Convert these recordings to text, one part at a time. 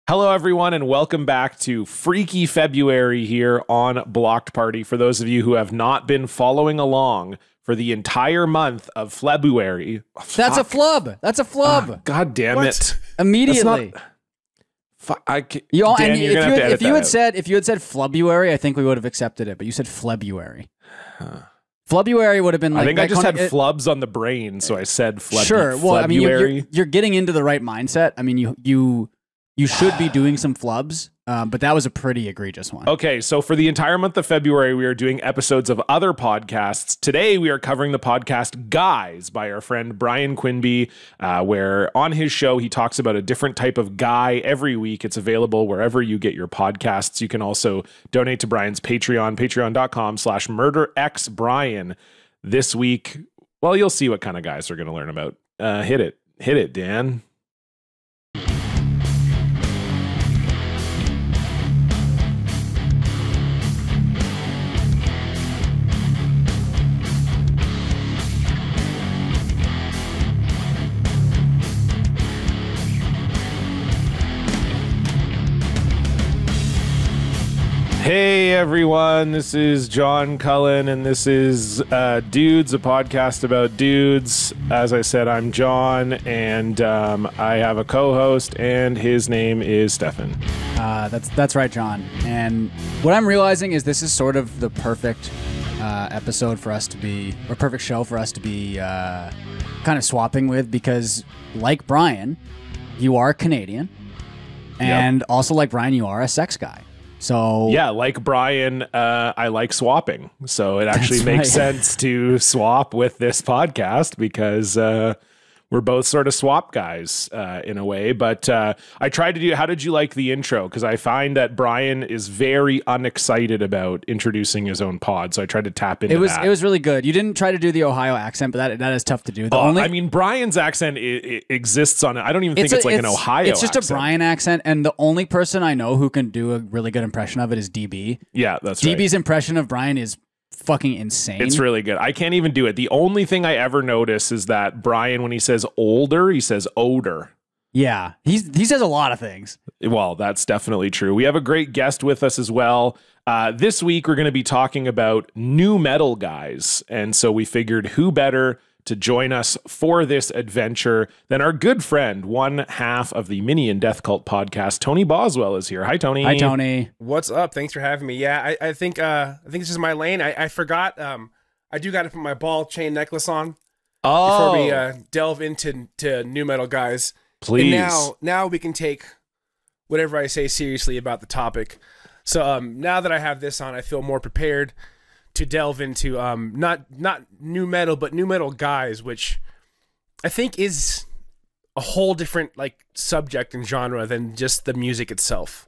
Hello, everyone, and welcome back to Freaky February here on Blocked Party. For those of you who have not been following along for the entire month of February. That's a flub. That's a flub. God damn it. Immediately. If you had said February, I think we would have accepted it, but you said February. February would have been like... I think I just had flubs on the brain, so I said February. Sure. Well, I mean, you're getting into the right mindset. I mean, you should be doing some flubs, but that was a pretty egregious one. Okay, so for the entire month of February, we are doing episodes of other podcasts. Today, we are covering the podcast Guys by our friend Bryan Quinby, where on his show, he talks about a different type of guy every week. It's available wherever you get your podcasts. You can also donate to Bryan's Patreon, patreon.com/murderxbrian. This week, well, you'll see what kind of guys we're going to learn about. Hit it, Dan. Hey everyone, this is John Cullen, and this is Dudes, a podcast about dudes. As I said, I'm John, and I have a co-host, and his name is Stefan. That's right, John. And what I'm realizing is this is sort of the perfect episode for us to be, or perfect show for us to be kind of swapping with, because like Bryan, you are Canadian, and also like Bryan, you are a sex guy. So yeah, like Bryan, I like swapping. So it actually makes sense to swap with this podcast because we're both sort of swap guys in a way. But I tried to do, how did you like the intro? Because I find that Bryan is very unexcited about introducing his own pod. So I tried to tap into that. It was really good. You didn't try to do the Ohio accent, but that is tough to do. I mean, Bryan's accent it exists on it. I don't even think it's like an Ohio It's just accent. A Bryan accent. And the only person I know who can do a really good impression of it is DB. Yeah, that's right. DB's impression of Bryan is fucking insane. It's really good. I can't even do it. The only thing I ever notice is that Bryan, when he says older, he says odor. Yeah, he says a lot of things. Well, that's definitely true. We have a great guest with us as well. This week, we're going to be talking about nu metal guys. And so we figured who better to join us for this adventure than our good friend, one half of the Minion Death Cult podcast, Tony Boswell is here. Hi, Tony. Hi, Tony. What's up? Thanks for having me. Yeah, I think this is my lane. I forgot. I do got to put my ball chain necklace on before we delve into nu metal guys. Please. And now we can take whatever I say seriously about the topic. So now that I have this on, I feel more prepared to delve into not nu metal, but nu metal guys, which I think is a whole different like subject and genre than just the music itself.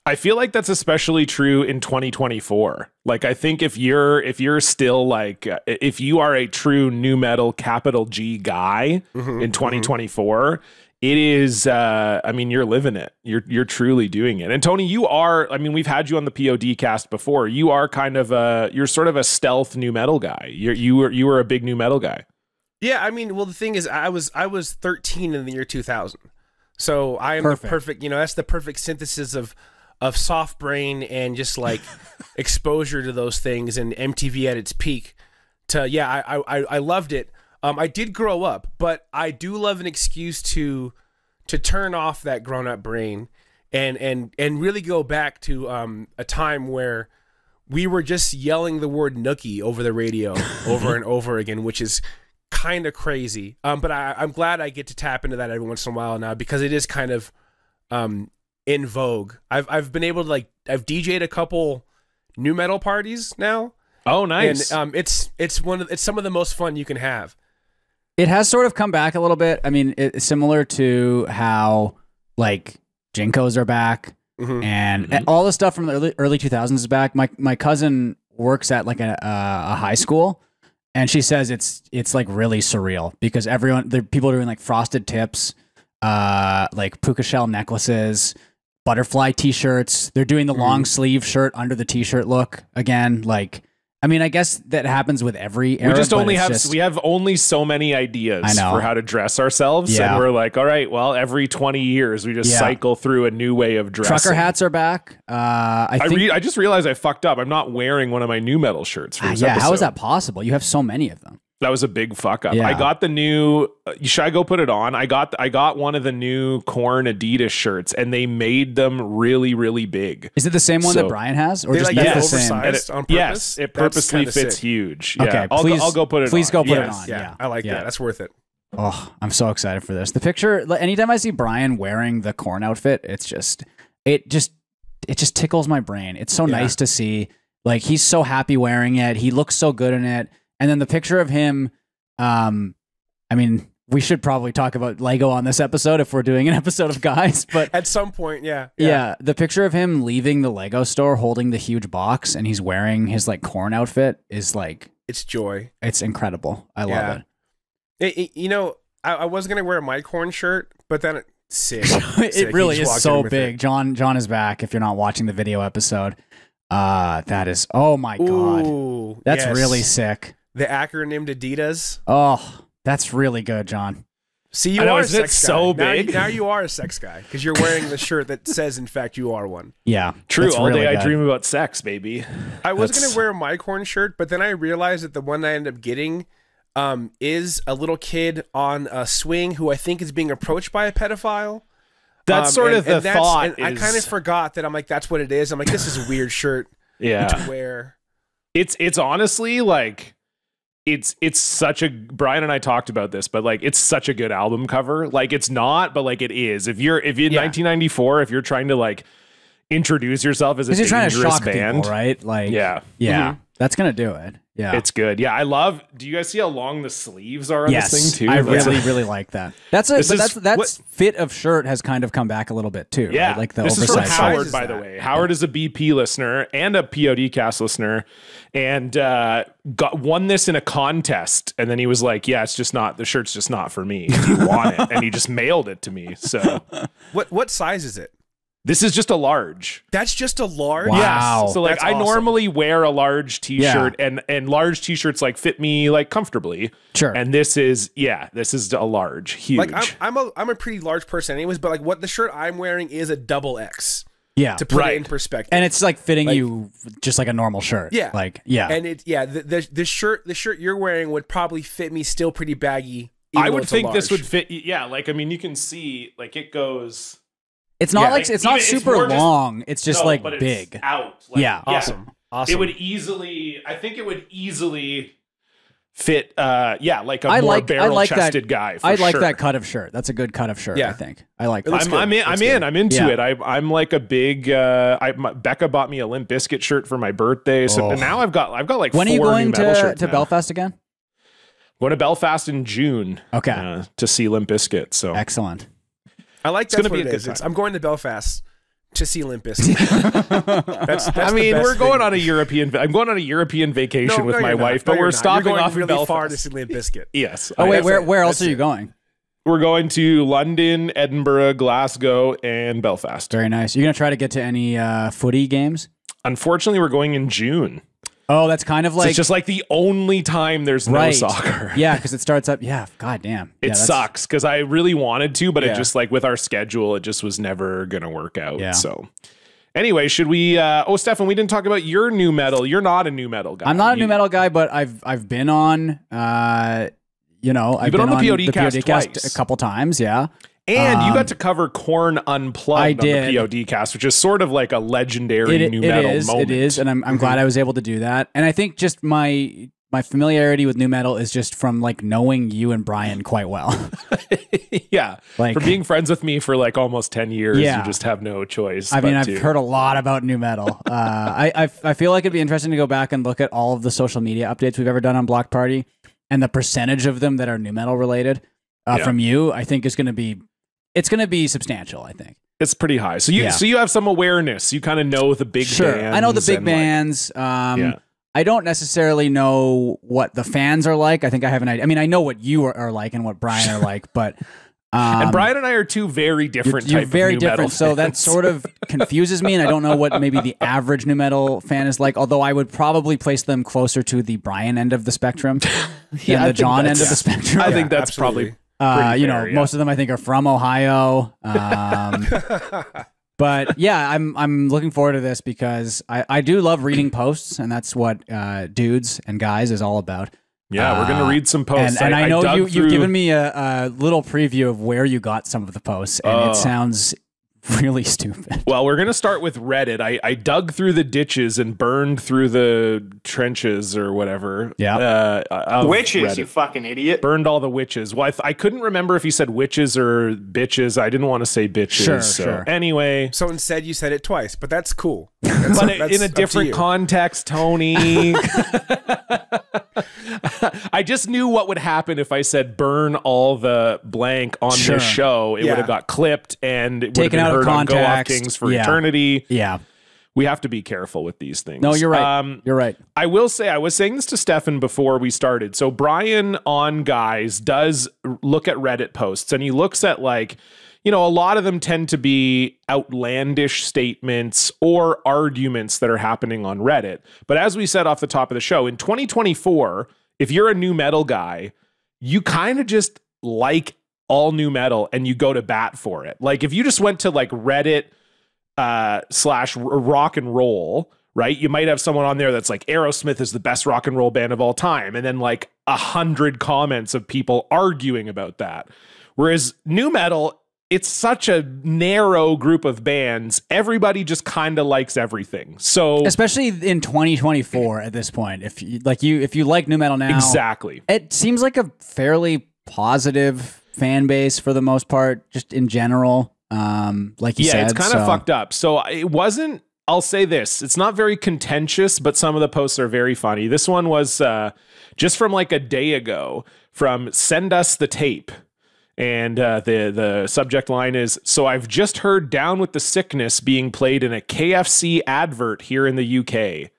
I feel like that's especially true in 2024. Like, I think if you're still like, if you are a true nu metal capital G guy in 2024, it is, I mean, you're living it. You're truly doing it. And Tony, you are, I mean, we've had you on the POD cast before. You are kind of you're sort of a stealth nu metal guy. You were a big nu metal guy. Yeah. I mean, well, the thing is, I was 13 in the year 2000. So I am the perfect, that's the perfect synthesis of soft brain and just like exposure to those things and MTV at its peak. I loved it. I did grow up, but I do love an excuse to turn off that grown-up brain and really go back to a time where we were just yelling the word nookie over the radio over and over again, which is kind of crazy. But I'm glad I get to tap into that every once in a while now because it is kind of in vogue. I've been able to I've DJ'd a couple nu metal parties now. Oh, nice. And it's some of the most fun you can have. It has sort of come back a little bit. I mean, it's similar to how like Jinkos are back and all the stuff from the early 2000s is back. My cousin works at like a high school, and she says it's like really surreal because people are doing like frosted tips, like puka shell necklaces, butterfly t-shirts. They're doing the long sleeve shirt under the t-shirt look again. Like I mean, I guess that happens with every era. We just only have we have only so many ideas for how to dress ourselves, and we're like, all right, well, every 20 years we just cycle through a new way of dressing. Trucker hats are back. I just realized I fucked up. I'm not wearing one of my new metal shirts for this episode. How is that possible? You have so many of them. That was a big fuck up. Yeah. I got the new. Should I go put it on? I got one of the new Korn Adidas shirts, and they made them really, really big. Is it the same one that Bryan has, or just like the same? On purpose? Yes, it purposely fits huge. Yeah. Okay, I'll go put it on. Please go put it on. Yeah, I like that. That's worth it. Oh, I'm so excited for this. The picture. Anytime I see Bryan wearing the Korn outfit, it just tickles my brain. It's so nice to see. Like, he's so happy wearing it. He looks so good in it. And then the picture of him, I mean, we should probably talk about Lego on this episode if we're doing an episode of Guys, but at some point, yeah. The picture of him leaving the Lego store holding the huge box and he's wearing his like Korn outfit is like, it's joy. It's incredible. I love it. You know, I was going to wear my Korn shirt, but then sick. It really is so big. John is back. If you're not watching the video episode, that is, oh my God, that's really sick. The acronym Adidas. Oh, that's really good, John. See, you are a sex guy. So big. Now you are a sex guy because you're wearing the shirt that says, in fact, you are one. Yeah, true. All day I dream about sex, baby. I was going to wear my Korn shirt, but then I realized that the one I ended up getting is a little kid on a swing who I think is being approached by a pedophile. That's sort of the thought. I kind of forgot that. I'm like, that's what it is. I'm like, this is a weird shirt to wear. It's honestly like, it's such a, Bryan and I talked about this, but like, it's such a good album cover. Like, it's not, but like it is. If you're in 1994, if you're trying to like introduce yourself as a dangerous trying to shock band, people, right? Like, that's gonna do it. Yeah, it's good. Yeah, I love. Do you guys see how long the sleeves are on this thing too? I really like that. That's fit of shirt has kind of come back a little bit too. Yeah, right? Like the this oversized. is from Howard, by the way. Howard is a BP listener and a PODcast listener, and won this in a contest. And then he was like, "Yeah, it's just not. The shirt's just not for me. If you want it," and he just mailed it to me. So, what size is it? This is just a large. That's just a large? Wow. Yes. So like I normally wear a large t-shirt and large t-shirts like fit me like comfortably. Sure. And this is a large, huge. Like I'm a pretty large person anyways, but like what the shirt I'm wearing is a double X. Yeah. To put it in perspective. And it's like fitting you just like a normal shirt. Yeah. Like, yeah. And the shirt you're wearing would probably fit me still pretty baggy. I would think this would fit. Yeah. Like, I mean, you can see like it goes. It's not like it's not super long. It's just like big. It's out. Like, awesome. It would easily. I think it would easily fit. Like a more barrel-chested guy. I like that cut of shirt. That's a good cut of shirt. I think I like that. I'm into it. I'm like a big. Becca bought me a Limp Bizkit shirt for my birthday. So now I've got like. When are you going to Belfast again? Going to Belfast in June. Okay. To see Limp Bizkit. So excellent. I like that's what it is. I'm going to Belfast to see Limp Bizkit. that's I mean, we're going on a European. I'm going on a European vacation with my wife, but we're stopping off in Belfast. Far to see Limp Bizkit. Yes. Oh wait, where else are you going? We're going to London, Edinburgh, Glasgow, and Belfast. Very nice. You're gonna try to get to any footy games? Unfortunately, we're going in June. Oh, that's kind of like... So it's just like the only time there's no soccer. Yeah, because it starts up... Yeah, goddamn. It sucks, because I really wanted to, but it just like with our schedule, it just was never going to work out. Yeah. So anyway, should we... Stefan, we didn't talk about your new metal. You're not a new metal guy. I'm not a new metal guy, but I've been on... I've been on the PODcast twice. A couple times, yeah. And you got to cover Korn Unplugged on the PODcast, which is sort of like a legendary new metal moment. It is, and I'm glad I was able to do that. And I think just my familiarity with new metal is just from like knowing you and Bryan quite well. Yeah, like for being friends with me for like almost 10 years, you just have no choice. I mean, I've heard a lot about new metal. I feel like it'd be interesting to go back and look at all of the social media updates we've ever done on Block Party, and the percentage of them that are new metal related from you. I think is going to be. It's going to be substantial, I think. It's pretty high. So you have some awareness. You kind of know the big bands. I know the big bands. I don't necessarily know what the fans are like. I think I have an idea. I mean, I know what you are like and what Bryan are like, but And Bryan and I are two very different You're type very of new metal different. So that fans. sort of confuses me, and I don't know what maybe the average new metal fan is like, although I would probably place them closer to the Bryan end of the spectrum than the John end of the spectrum. I think that's absolutely. probably you know, most of them I think are from Ohio. But yeah, I'm looking forward to this because I do love reading posts, and that's what Dudes and Guys is all about. Yeah, we're gonna read some posts, and I know you've given me a little preview of where you got some of the posts, and it sounds really stupid. Well, we're gonna start with Reddit. I dug through the ditches and burned through the trenches or whatever. Yeah, witches, Reddit. you fucking idiot. Burned all the witches. Well, I couldn't remember if he said witches or bitches. I didn't want to say bitches. Sure. Anyway, So instead, you said it twice, but that's cool. but in a different context, Tony. I just knew what would happen if I said burn all the blank on this show. It would have got clipped and it would have Taken been out of heard on Go Off context. Kings for eternity. Yeah. We have to be careful with these things. No, you're right. You're right. I will say, I was saying this to Stefan before we started. So Bryan on Guys does look at Reddit posts, and he looks at, like, you know, a lot of them tend to be outlandish statements or arguments that are happening on Reddit. But as we said off the top of the show, in 2024, if you're a new metal guy, you kind of just like all new metal and you go to bat for it. Like, if you just went to like Reddit / rock and roll, right? You might have someone on there that's like, Aerosmith is the best rock and roll band of all time. And then like 100 comments of people arguing about that. Whereas new metal, it's such a narrow group of bands. Everybody just kind of likes everything. So especially in 2024 at this point, if you like new metal now, exactly, it seems like a fairly positive fan base for the most part, just in general. Like you said, it's kind of fucked up. So it wasn't, I'll say this, it's not very contentious, but some of the posts are very funny. This one was just from like a day ago from Send Us the Tape. And the subject line is, so I've just heard Down with the Sickness being played in a KFC advert here in the UK.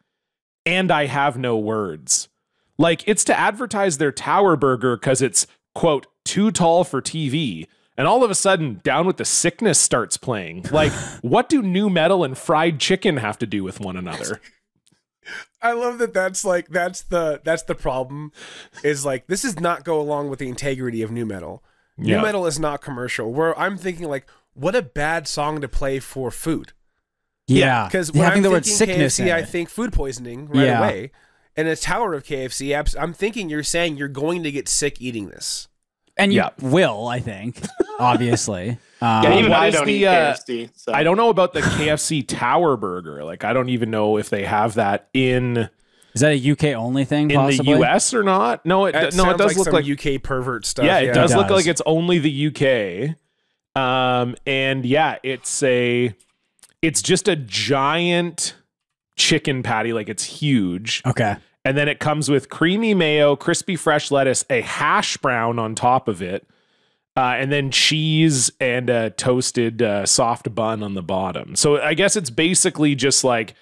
And I have no words. Like, it's to advertise their Tower Burger because it's, quote, too tall for TV. And all of a sudden, Down with the Sickness starts playing. Like, what do new metal and fried chicken have to do with one another? I love that. That's the problem. Is like, this does not go along with the integrity of new metal. New metal is not commercial. Where I'm thinking, like, what a bad song to play for food. Yeah, because when having I'm the word thinking sickness, KFC, I think food poisoning right away. And a tower of KFC, I'm thinking you're saying you're going to get sick eating this. And you will, I think, obviously. Even I don't eat KFC. So. I don't know about the KFC Tower Burger. Like, I don't even know if they have that in... Is that a UK only thing, possibly? In the US or not? No, it does like look some like UK pervert stuff. Yeah, it does look like it's only the UK. And yeah, it's just a giant chicken patty, like it's huge. Okay. And then it comes with creamy mayo, crispy fresh lettuce, a hash brown on top of it, and then cheese and a toasted soft bun on the bottom. So I guess it's basically just like,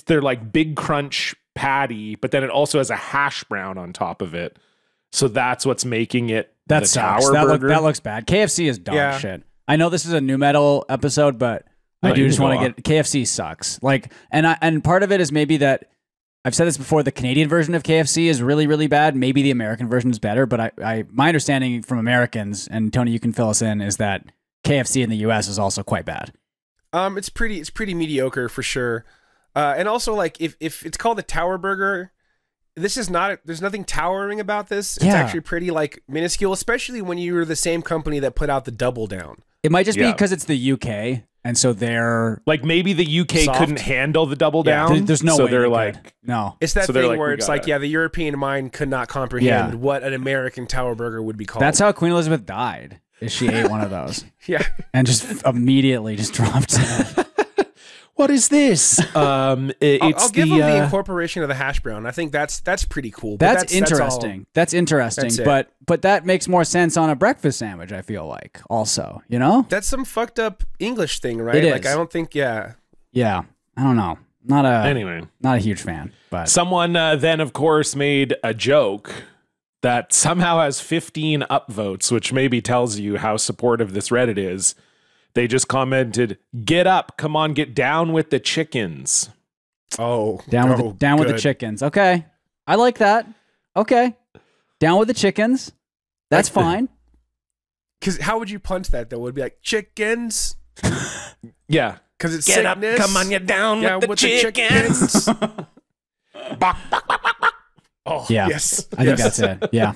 they're like big crunch patty, but then it also has a hash brown on top of it. So that's what's making it the Tower Burger. That looks bad. KFC is dog shit. I know this is a new metal episode, but I do just want to get KFC sucks. Like, and part of it is maybe that I've said this before. The Canadian version of KFC is really, really bad. Maybe the American version is better, but my understanding from Americans, and Tony, you can fill us in, is that KFC in the US is also quite bad. It's pretty mediocre for sure. And also, like, if it's called the Tower Burger, this is not, there's nothing towering about this. It's actually pretty, like, minuscule, especially when you're the same company that put out the Double Down. It might just be because it's the UK, and so they're... Like, maybe the UK couldn't handle the Double Down. There's no way they're like... No. It's that thing where it's like, the European mind could not comprehend what an American Tower Burger would be called. That's how Queen Elizabeth died, is she ate one of those. And just immediately just dropped it. What is this? I'll give them the incorporation of the hash brown. I think that's pretty cool. That's interesting. That's interesting. But that makes more sense on a breakfast sandwich, I feel like, also, you know? That's some fucked up English thing, right? It is. Like, I don't think, Yeah. I don't know. Not a huge fan. But someone then, of course, made a joke that somehow has 15 upvotes, which maybe tells you how supportive this Reddit is. They just commented, "Get up, come on, get down with the chickens." Down with the chickens. Okay, I like that. Okay, down with the chickens. That's fine. Because how would you punch that though? Would it be like chickens? Yeah, because it's get sickness. Up, come on, get down with the chickens. Oh, yeah. Yes. I think that's it. Yeah.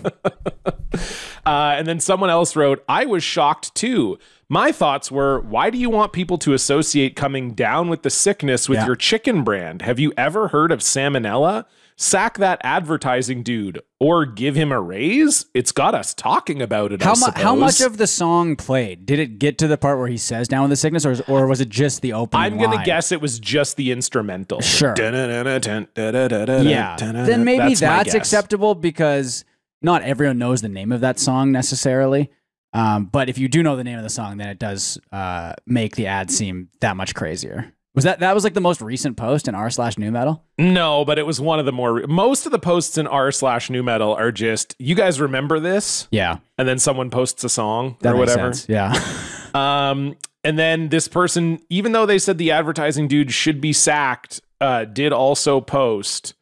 And then someone else wrote, "I was shocked too. My thoughts were, why do you want people to associate coming down with the sickness with your chicken brand? Have you ever heard of salmonella? Sack that advertising dude or give him a raise. It's got us talking about it, How much of the song played? Did it get to the part where he says down with the sickness, or was it just the opening I'm going to line? guess it was just the instrumental. Sure. Yeah. Then maybe that's acceptable because not everyone knows the name of that song necessarily. But if you do know the name of the song, then it does make the ad seem that much crazier. That was like the most recent post in r/new metal? No, but it was one of the most of the posts in r/new metal are just, you guys remember this? Yeah. And then someone posts a song that or makes whatever. Sense. Yeah. And then this person, even though they said the advertising dude should be sacked, did also post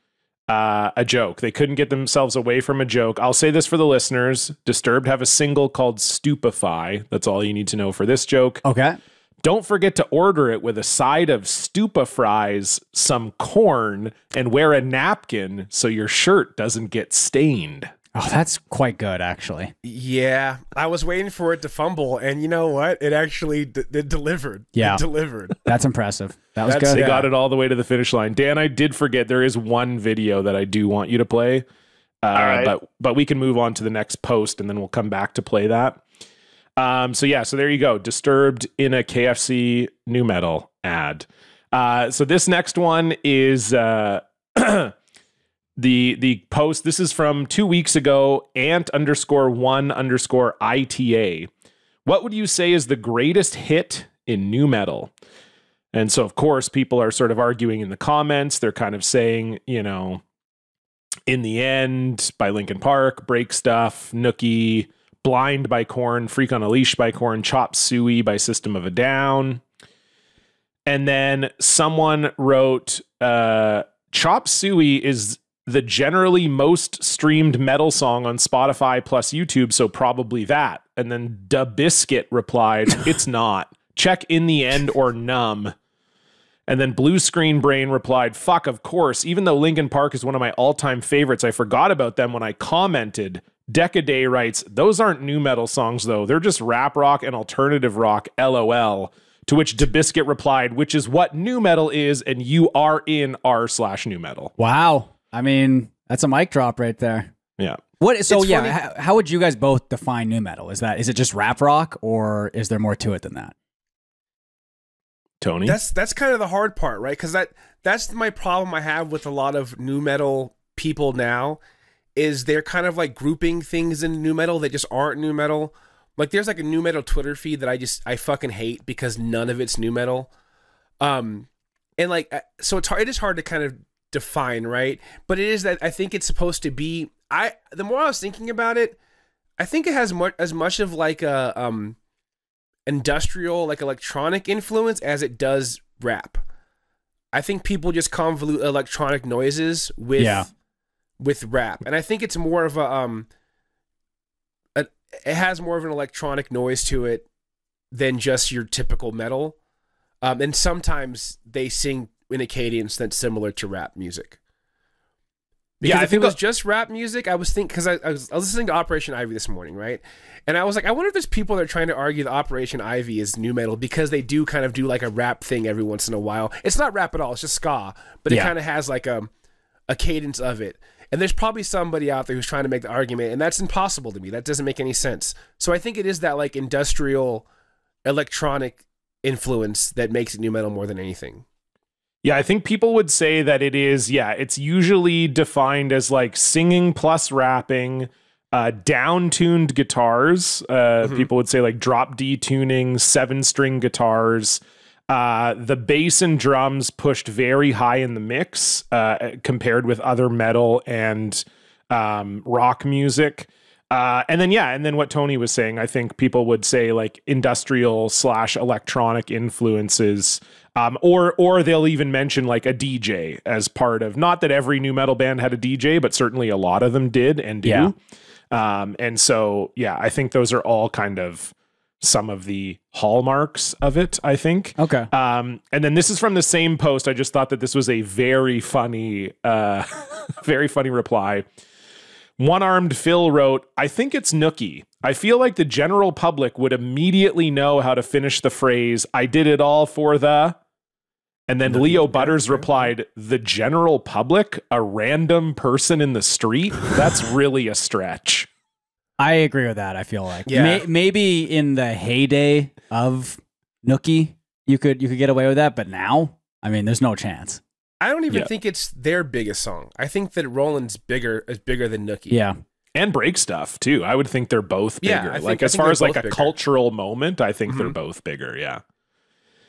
a joke. They couldn't get themselves away from a joke. I'll say this for the listeners. Disturbed have a single called Stupefy. That's all you need to know for this joke. Okay. Don't forget to order it with a side of Stupa fries, some corn, and wear a napkin so your shirt doesn't get stained. Oh, that's quite good, actually. Yeah, I was waiting for it to fumble, and you know what? It actually it delivered. Yeah. It delivered. That's impressive. That was good. They got it all the way to the finish line. Dan, I did forget there is one video that I do want you to play, all right. but we can move on to the next post, and then we'll come back to play that. So there you go. Disturbed in a KFC new metal ad. So this next one is the post. This is from 2 weeks ago. ant_1_ITA. What would you say is the greatest hit in new metal? And so, of course, people are sort of arguing in the comments. They're kind of saying, In the End by Linkin Park, Break Stuff, Nookie, Blind by Korn, Freak on a Leash by Korn, Chop Suey by System of a Down. And then someone wrote, Chop Suey is the generally most streamed metal song on Spotify plus YouTube, so probably that. And then Da Biscuit replied, it's not. Check In the End or Numb. And then Blue Screen Brain replied, fuck, of course. Even though Linkin Park is one of my all-time favorites, I forgot about them when I commented. Decaday writes, those aren't new metal songs, though. They're just rap rock and alternative rock, LOL. To which Da Biscuit replied, which is what new metal is, and you are in r/new metal. Wow. I mean, that's a mic drop right there. Yeah. How would you guys both define new metal? Is it just rap rock, or is there more to it than that? Tony? That's kind of the hard part, right? Because that's my problem I have with a lot of new metal people now, is they're kind of like grouping things in new metal that just aren't new metal. Like there's like a new metal Twitter feed that I fucking hate because none of it's new metal. And like, so it is hard to kind of define, right? But it is that I think it's supposed to be, the more I was thinking about it, I think it has as much of like a industrial, like electronic influence as it does rap. I think people just convolute electronic noises with rap, and I think it's more of it has more of an electronic noise to it than just your typical metal. And sometimes they sing in a cadence that's similar to rap music. Because if it was just rap music, I was thinking, because I was listening to Operation Ivy this morning, right? And I was like, I wonder if there's people that are trying to argue that Operation Ivy is new metal because they do kind of do like a rap thing every once in a while. It's not rap at all, it's just ska, but it kind of has like a cadence of it. And there's probably somebody out there who's trying to make the argument, and that's impossible to me. That doesn't make any sense. So I think it is that like industrial electronic influence that makes it new metal more than anything. Yeah, I think people would say that it is, it's usually defined as like singing plus rapping, down-tuned guitars. People would say like drop D tuning, 7-string guitars. The bass and drums pushed very high in the mix compared with other metal and rock music. And then what Tony was saying, I think people would say like industrial / electronic influences, or they'll even mention like a DJ as part of, not that every new metal band had a DJ, but certainly a lot of them did and do. Yeah. And so, yeah, I think those are all kind of some of the hallmarks of it, I think. Okay. And then this is from the same post. I just thought that this was a very funny, very funny reply. One-Armed Phil wrote, I think it's nookie. I feel like the general public would immediately know how to finish the phrase, I did it all for the... And then Leo Butters replied, the general public? A random person in the street? That's really a stretch. I agree with that, I feel like. Yeah. Maybe in the heyday of nookie, you could get away with that, but now, I mean, there's no chance. I don't even think it's their biggest song. I think that Roland's bigger than Nookie. Yeah. And Break Stuff, too. I would think they're both bigger. Yeah, as far as like a cultural moment, I think they're both bigger, yeah.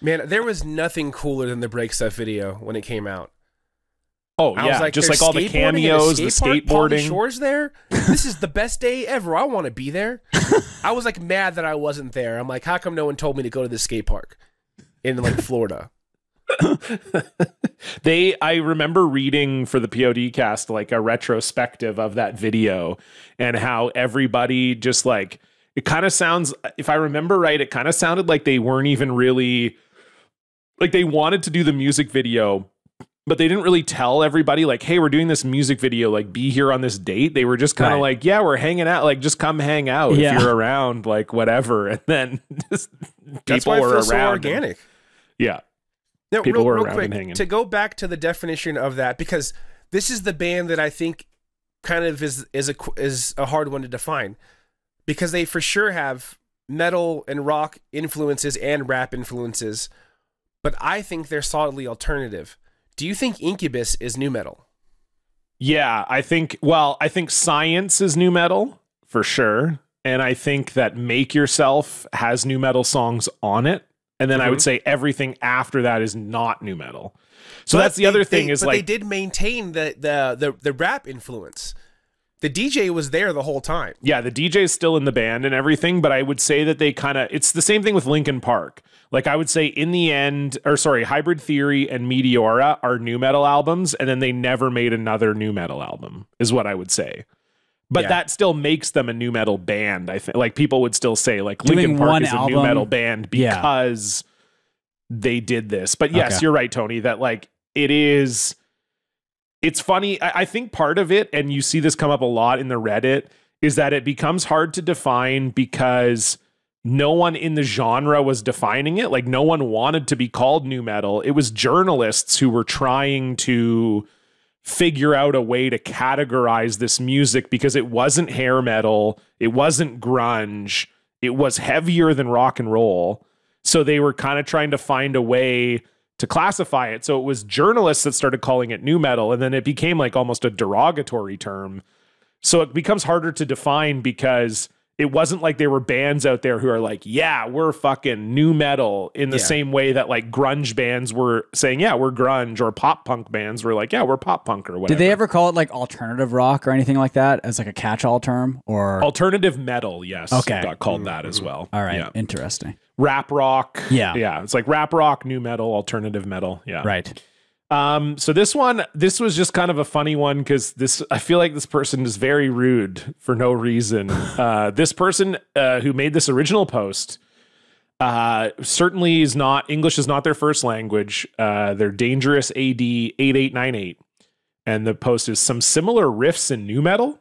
Man, there was nothing cooler than the Break Stuff video when it came out. Oh, I yeah, was like, just like all the cameos, the skateboarding. Shores there? This is the best day ever. I want to be there. I was like mad that I wasn't there. I'm like, how come no one told me to go to the skate park in like Florida? I remember reading for the POD cast like a retrospective of that video and how everybody just like, it kind of sounds, if I remember right, it kind of sounded like they weren't even really, like they wanted to do the music video, but they didn't really tell everybody like, hey, we're doing this music video, like be here on this date. They were just kind of like, yeah, we're hanging out, like just come hang out if you're around, like whatever. And then just That's why it feels so organic. Yeah. No, people were real around quick, and hanging. To go back to the definition of that, because this is the band that I think kind of is a hard one to define, because they for sure have metal and rock influences and rap influences, but I think they're solidly alternative. Do you think Incubus is new metal? Yeah, I think Science is new metal for sure, and I think that Make Yourself has new metal songs on it. And then I would say everything after that is not new metal. So that's the other thing is like... But they did maintain the rap influence. The DJ was there the whole time. Yeah, the DJ is still in the band and everything, but I would say that they kind of... It's the same thing with Linkin Park. Like I would say in the end... Hybrid Theory and Meteora are new metal albums, and then they never made another new metal album, is what I would say. But that still makes them a new metal band. I think like people would still say like Linkin Park is a new metal band because they did this. But yes, you're right, Tony, that like it's funny. I think part of it, and you see this come up a lot in the Reddit, is that it becomes hard to define because no one in the genre was defining it. Like no one wanted to be called new metal. It was journalists who were trying to figure out a way to categorize this music because it wasn't hair metal, it wasn't grunge, it was heavier than rock and roll. So they were kind of trying to find a way to classify it. So it was journalists that started calling it new metal, and then it became like almost a derogatory term. So it becomes harder to define because it wasn't like there were bands out there who are like, yeah, we're fucking new metal in the same way that like grunge bands were saying, yeah, we're grunge, or pop punk bands were like, yeah, we're pop punk or whatever. Did they ever call it like alternative rock or anything like that as like a catch-all term? Or alternative metal, yes. Okay. Got called that as well. All right. Yeah. Interesting. Rap rock. Yeah. Yeah. It's like rap rock, new metal, alternative metal. Yeah. Right. So this was just kind of a funny one because I feel like this person is very rude for no reason. This person who made this original post certainly is not, English is not their first language. They're Dangerous AD 8898. And the post is some similar riffs in new metal.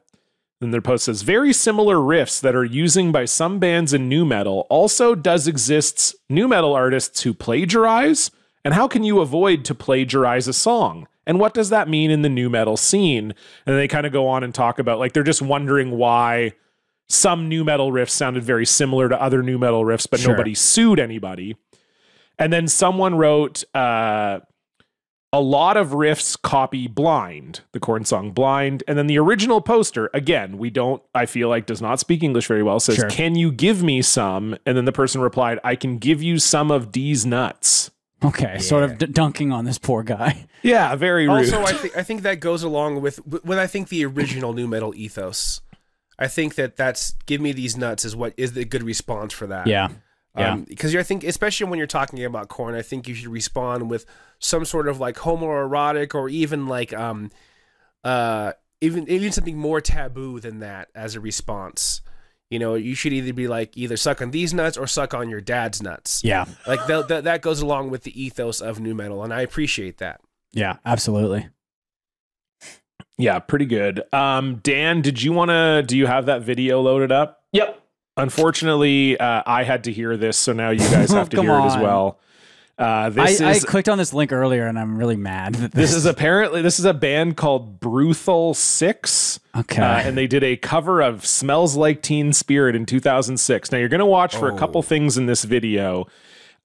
And their post says very similar riffs that are using by some bands in new metal. Also does exists new metal artists who plagiarize. And how can you avoid to plagiarize a song? And what does that mean in the new metal scene? And they kind of go on and talk about, like, they're just wondering why some new metal riffs sounded very similar to other new metal riffs, but nobody sued anybody. And then someone wrote, a lot of riffs copy Blind, the Korn song Blind. And then the original poster, again, I feel like does not speak English very well, says, can you give me some? And then the person replied, I can give you some of D's nuts. Okay, sort of dunking on this poor guy. Yeah, very rude. Also, I think that goes along with I think the original nu metal ethos. I think that's give me these nuts is what is the good response for that. Yeah. Because I think, especially when you're talking about Korn, I think you should respond with some sort of like homoerotic or even like even something more taboo than that as a response. You know, you should either suck on these nuts or suck on your dad's nuts. Yeah, like that goes along with the ethos of nu metal, and I appreciate that. Yeah, absolutely. Yeah, pretty good. Dan, do you have that video loaded up? Yep. Unfortunately, I had to hear this, so now you guys have to hear it as well. I clicked on this link earlier, and I'm really mad. This is a band called Brutal Six. Okay, and they did a cover of "Smells Like Teen Spirit" in 2006. Now you're going to watch for a couple things in this video.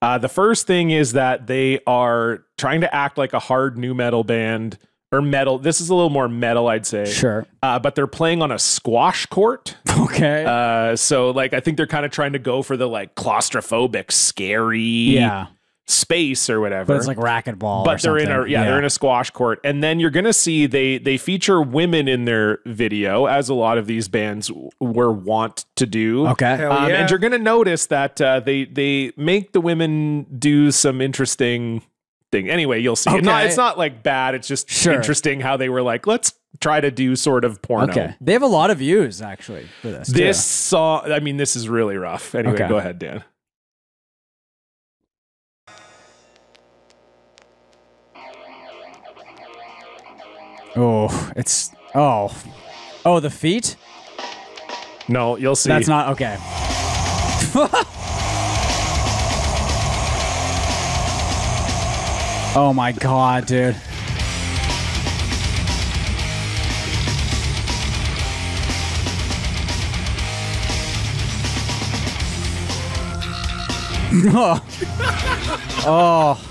The first thing is that they are trying to act like a hard nu metal band. Or metal. This is a little more metal, I'd say. Sure. But they're playing on a squash court. Okay. So like I think they're kind of trying to go for the like claustrophobic, scary space or whatever. But it's like racquetball. But they're in a squash court. And then you're gonna see they feature women in their video, as a lot of these bands were wont to do. Okay. And you're gonna notice that they make the women do some interesting thing. Anyway, you'll see. Okay. It's not like bad. It's just interesting how they were like, let's try to do sort of porno. Okay. They have a lot of views actually for this. This song, I mean, this is really rough. Anyway, go ahead, Dan. Oh, it's the feet? No, you'll see. That's not okay. Oh my god, dude. Oh.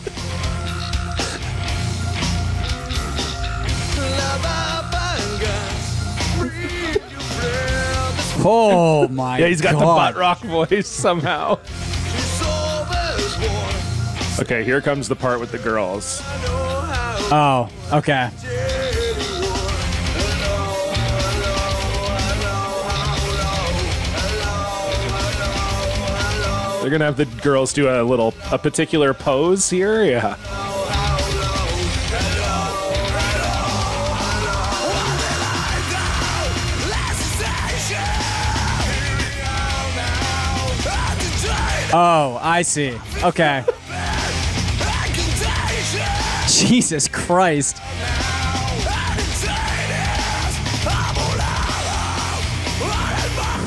Oh my god. Yeah, he's got the butt rock voice somehow. Okay, here comes the part with the girls. Oh, okay. They're gonna have the girls do a particular pose here. Yeah. Oh, I see. Okay. Jesus Christ.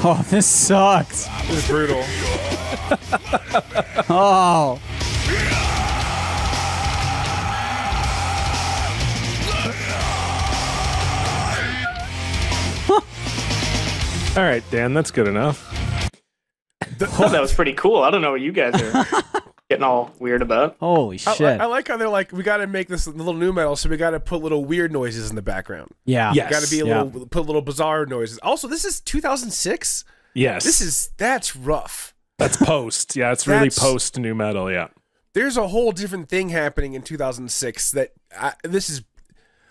Oh, this sucks. This is brutal. Oh. All right, Dan, that's good enough. That was pretty cool. I don't know what you guys are getting all weird about. Holy shit. I like how they're like, we got to make this a little nu metal, so we got to put little weird noises in the background. Yeah. Yes. Got to be put little bizarre noises. Also, this is 2006. Yes. That's rough. That's post. Yeah, it's really post nu metal. Yeah. There's a whole different thing happening in 2006 that this is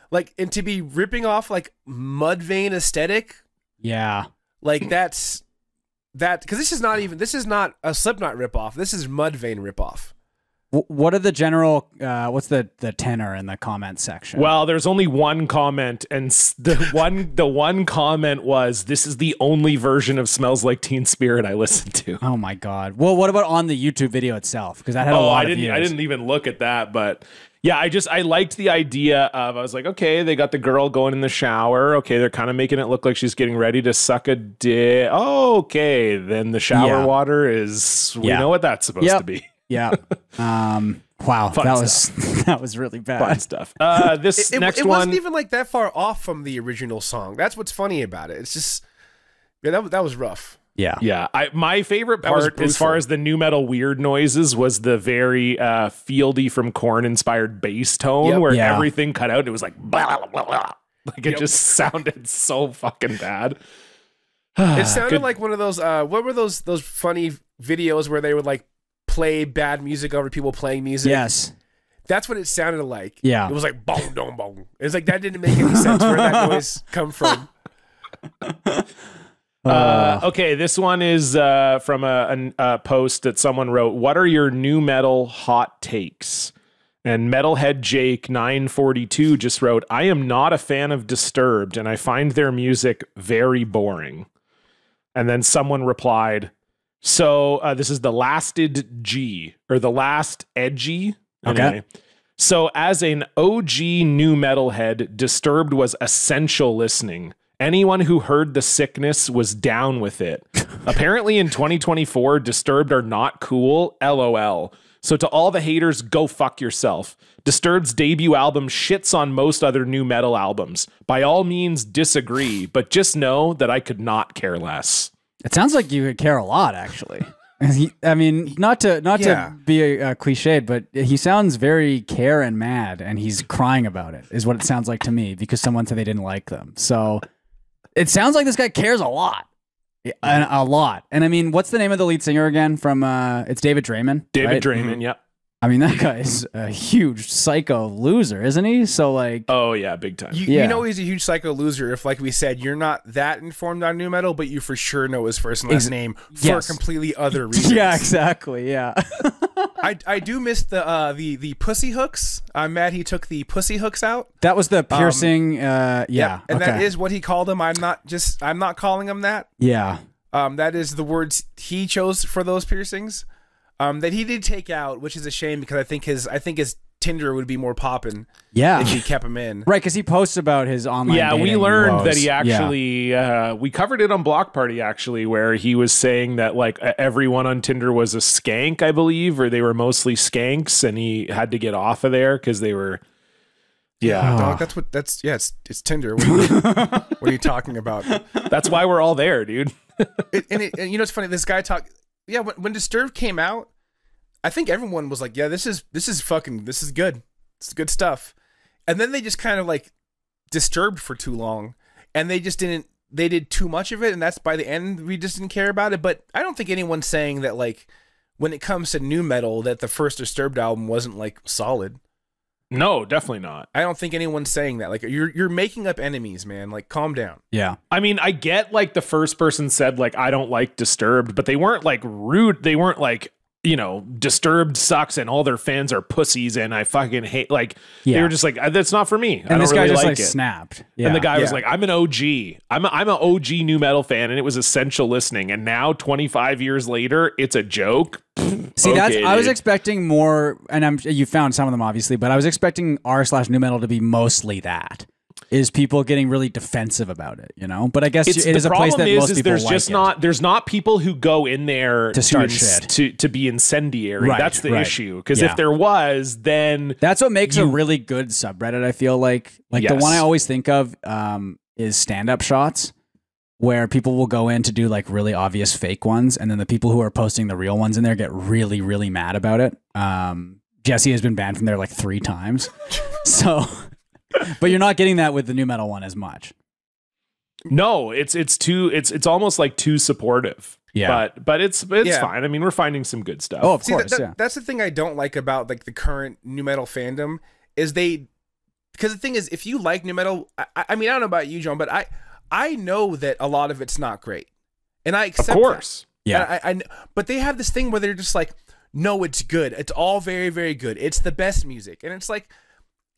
like, and to be ripping off like Mudvayne aesthetic. Yeah. Like because this is not a Slipknot ripoff. This is Mudvayne ripoff. What are the general? What's the tenor in the comment section? Well, there's only one comment, and the one comment was, "This is the only version of "Smells Like Teen Spirit" I listened to." Oh my god! Well, what about on the YouTube video itself? Because that had a lot of views. I didn't even look at that, but yeah, I liked the idea of, I was like, okay, they got the girl going in the shower. Okay, they're kind of making it look like she's getting ready to suck a dick. Oh, okay, then the shower water is. We know what that's supposed to be. Yeah. Wow. That was really bad. Fun stuff. This next it one wasn't even like that far off from the original song. That's what's funny about it. It's just, that was rough. Yeah. Yeah. My favorite part, as far as the nu metal weird noises, was the very Fieldy from Korn inspired bass tone, where everything cut out. And it was like blah, blah, blah. Like it just sounded so fucking bad. It sounded like one of those. What were those funny videos where they would like play bad music over people playing music? Yes. That's what it sounded like. Yeah. It was like bong dong bong. It's like that didn't make any sense where that noise come from. Okay, this one is from a post that someone wrote. What are your new metal hot takes? And Metalhead Jake 942 just wrote, I am not a fan of Disturbed, and I find their music very boring. And then someone replied, so this is the Lasted G, or the Last Edgy. Okay. Anyway. So as an OG new metalhead, Disturbed was essential listening. Anyone who heard The Sickness was down with it. Apparently in 2024, Disturbed are not cool, LOL. So to all the haters, go fuck yourself. Disturbed's debut album shits on most other new metal albums. By all means, disagree, but just know that I could not care less. It sounds like you care a lot, actually. I mean, not to be a cliched, but he sounds very care and mad, and he's crying about it, is what it sounds like to me, because someone said they didn't like them. So it sounds like this guy cares a lot. A lot. And I mean, what's the name of the lead singer again from it's David Draymond? David right? Draymond, yep. I mean, that guy's a huge psycho loser, isn't he? So like, oh yeah, big time. You know he's a huge psycho loser if, like we said, you're not that informed on new metal, but you for sure know his first and last name for completely other reasons. Yeah, exactly. Yeah. I do miss the pussy hooks. I'm mad he took the pussy hooks out. That was the piercing. Yeah, and that is what he called them. I'm not calling him that. Yeah. That is the words he chose for those piercings. That he did take out, which is a shame because I think his Tinder would be more poppin'. Yeah, if he kept him in. Right, because he posts about his online. Yeah, we dating learned woes. that he actually. We covered it on Block Party actually, where he was saying that like everyone on Tinder was a skank, I believe, or they were mostly skanks, and he had to get off of there because they were. Yeah, dog. It's Tinder. What are you talking about? That's why we're all there, dude. And you know, it's funny. This guy talked. Yeah, when Disturbed came out, I think everyone was like, "Yeah, this is good. It's good stuff." And then they just kind of like Disturbed for too long, and they just didn't. They did too much of it, and that's by the end we just didn't care about it. But I don't think anyone's saying that like when it comes to new metal that the first Disturbed album wasn't like solid. No, definitely not. I don't think anyone's saying that. Like you're making up enemies, man. Like calm down. Yeah. I mean, I get like the first person said like I don't like Disturbed, but they weren't like rude. They weren't like, you know, Disturbed sucks and all their fans are pussies and I fucking hate they were just like that's not for me. And this guy really just like it. snapped. Yeah. And the guy was like, I'm an OG. I'm an OG new metal fan and it was essential listening. And now 25 years later, it's a joke. See, I was expecting more, and you found some of them obviously, but I was expecting r/new metal to be mostly that. Is people getting really defensive about it, you know? But I guess it is a place that most people there's like just not there's not people who go in there to start shit to be incendiary. Right, that's the issue. Because if there was, then that's what makes a really good subreddit. I feel like the one I always think of is stand up shots, where people will go in to do like really obvious fake ones, and then the people who are posting the real ones in there get really, really mad about it. Jesse has been banned from there like 3 times. So, but you're not getting that with the new metal one as much. No, it's almost like too supportive. Yeah, but it's fine. I mean, we're finding some good stuff. Oh, of course. That's the thing I don't like about like the current new metal fandom is because the thing is, if you like new metal, I mean, I don't know about you, John, but I know that a lot of it's not great, and I accept. Of course, that. Yeah. But they have this thing where they're just like, no, it's good. It's all very, very good. It's the best music, and it's like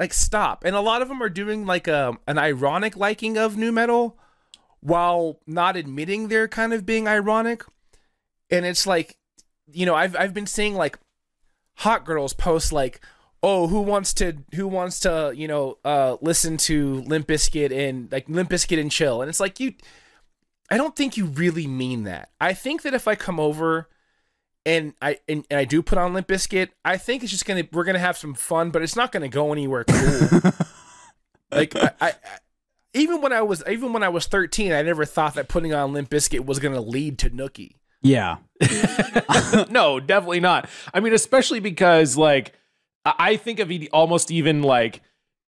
stop. And a lot of them are doing like an ironic liking of new metal, while not admitting they're kind of being ironic. And it's like, you know, I've been seeing like hot girls post like, oh, who wants to you know listen to Limp Bizkit and chill. And it's like, I don't think you really mean that. I think that if I come over and I do put on Limp Bizkit, I think it's just we're gonna have some fun, but it's not gonna go anywhere cool. Like I even when I was 13, I never thought that putting on Limp Bizkit was gonna lead to Nookie. Yeah. No, definitely not. I mean, especially because like I think of it almost even like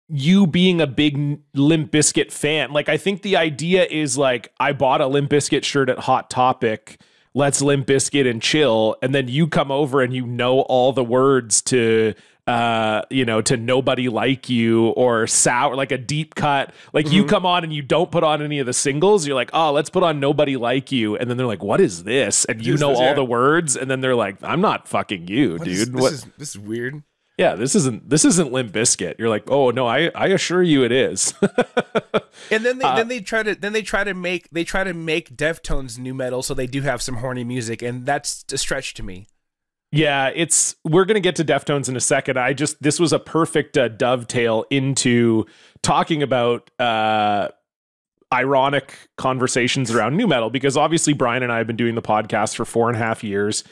you being a big Limp Bizkit fan. Like I think the idea is like I bought a Limp Bizkit shirt at Hot Topic let's Limp Bizkit and chill. And then you come over and you know all the words to to Nobody Like You or Sour, like a deep cut. Like you come on and you don't put on any of the singles. You're like, oh, let's put on Nobody Like You. And then they're like, what is this? And you know all the words. And then they're like, I'm not fucking you, dude. This is weird. Yeah, this isn't Limp Bizkit. You're like, oh no, I assure you it is. And then they try to make Deftones new metal, so they do have some horny music, and that's a stretch to me. Yeah, we're gonna get to Deftones in a second. This was a perfect dovetail into talking about ironic conversations around new metal, because obviously Bryan and I have been doing the podcast for 4.5 years.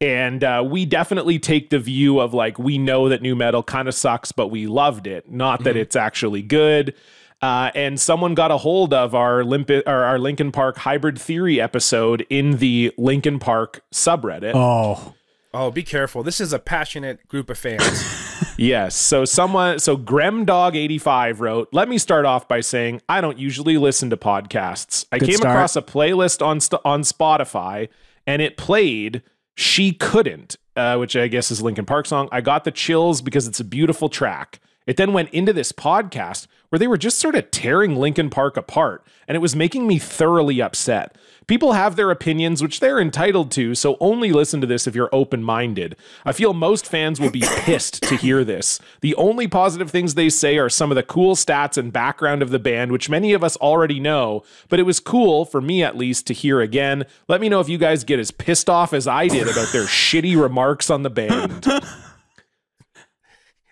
And we definitely take the view of like, we know that new metal kind of sucks, but we loved it. Not that it's actually good. And someone got a hold of our Linkin Park Hybrid Theory episode in the Linkin Park subreddit. Oh, be careful. This is a passionate group of fans. Yes. So Gremdog85 wrote, let me start off by saying I don't usually listen to podcasts. I came across a playlist on Spotify and it played She Couldn't, which I guess is a Linkin Park song. I got the chills because it's a beautiful track. It then went into this podcast where they were just sort of tearing Linkin Park apart, and it was making me thoroughly upset. People have their opinions, which they're entitled to, so only listen to this if you're open-minded. I feel most fans will be pissed to hear this. The only positive things they say are some of the cool stats and background of the band, which many of us already know, but it was cool, for me at least, to hear again. Let me know if you guys get as pissed off as I did about their shitty remarks on the band.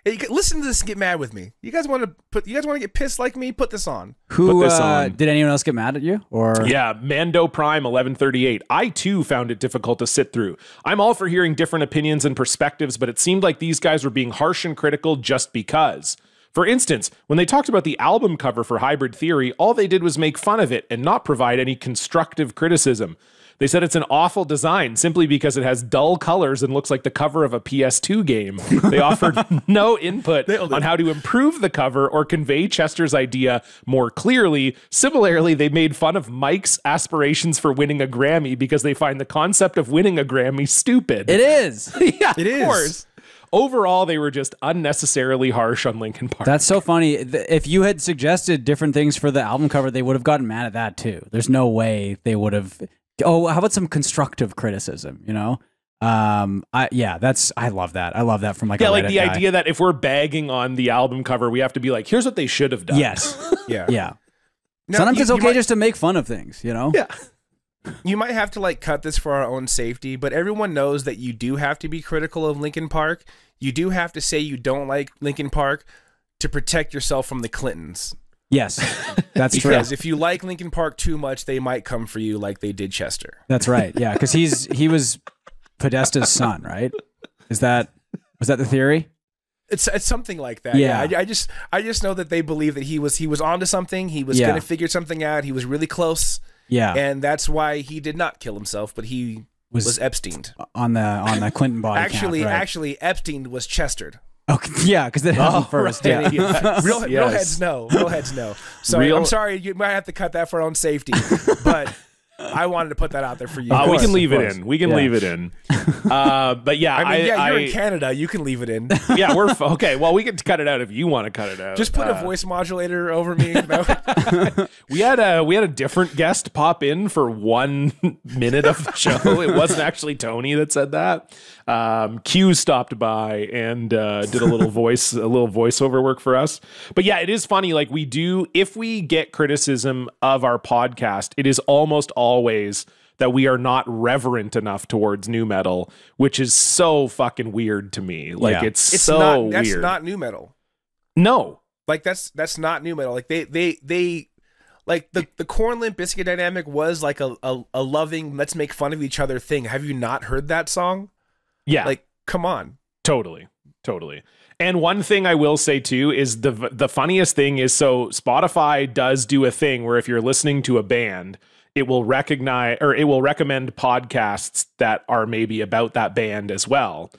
Hey, listen to this and get mad with me. You guys want to get pissed like me? Put this on. Put this on. Did anyone else get mad at you? Or yeah, Mando Prime 1138. I too found it difficult to sit through. I'm all for hearing different opinions and perspectives, but it seemed like these guys were being harsh and critical just because. For instance, when they talked about the album cover for Hybrid Theory, all they did was make fun of it and not provide any constructive criticism. They said it's an awful design simply because it has dull colors and looks like the cover of a PS2 game. They offered no input on how to improve the cover or convey Chester's idea more clearly. Similarly, they made fun of Mike's aspirations for winning a Grammy because they find the concept of winning a Grammy stupid. It is. Yeah, it is. Of course. Overall, they were just unnecessarily harsh on Linkin Park. That's so funny. If you had suggested different things for the album cover, they would have gotten mad at that too. There's no way they would have... Oh, how about some constructive criticism, you know? I love that. I love that from like a like the guy. idea that if we're bagging on the album cover, we have to be like, here's what they should have done. Yes. Yeah. Now, sometimes it's okay just to make fun of things, you know? Yeah. You might have to like cut this for our own safety, but everyone knows that you do have to be critical of Linkin Park. You do have to say you don't like Linkin Park to protect yourself from the Clintons. Yes, that's true. Because if you like Linkin Park too much, they might come for you like they did Chester. That's right. Yeah, because he was Podesta's son, right? Was that the theory? It's something like that. Yeah. I just know that they believe that he was onto something. He was going to figure something out. He was really close. Yeah, and that's why he did not kill himself, but he was Epsteined on the Clinton body. Actually, Epstein was Chestered. Okay, yeah, because that happened first. Yeah. Real heads know. Real heads know. So I'm sorry, you might have to cut that for our own safety, but I wanted to put that out there for you. We can leave it in. We can leave it in. But yeah, I mean, you're in Canada. You can leave it in. Yeah, we're okay. Well, we can cut it out if you want to cut it out. Just put a voice modulator over me. No? We had a different guest pop in for 1 minute of the show. It wasn't actually Tony that said that. Q stopped by and did a little voiceover work for us. But yeah, it is funny. Like if we get criticism of our podcast, it is almost always that we are not reverent enough towards new metal, which is so fucking weird to me. Like it's so weird. That's not new metal. No, like that's not new metal. Like they like the Korn Limp Bizkit dynamic was like a loving, let's make fun of each other thing. Have you not heard that song? Yeah, like come on. Totally. And one thing I will say too is the funniest thing is, so Spotify does do a thing where if you're listening to a band, it will recommend podcasts that are maybe about that band as well.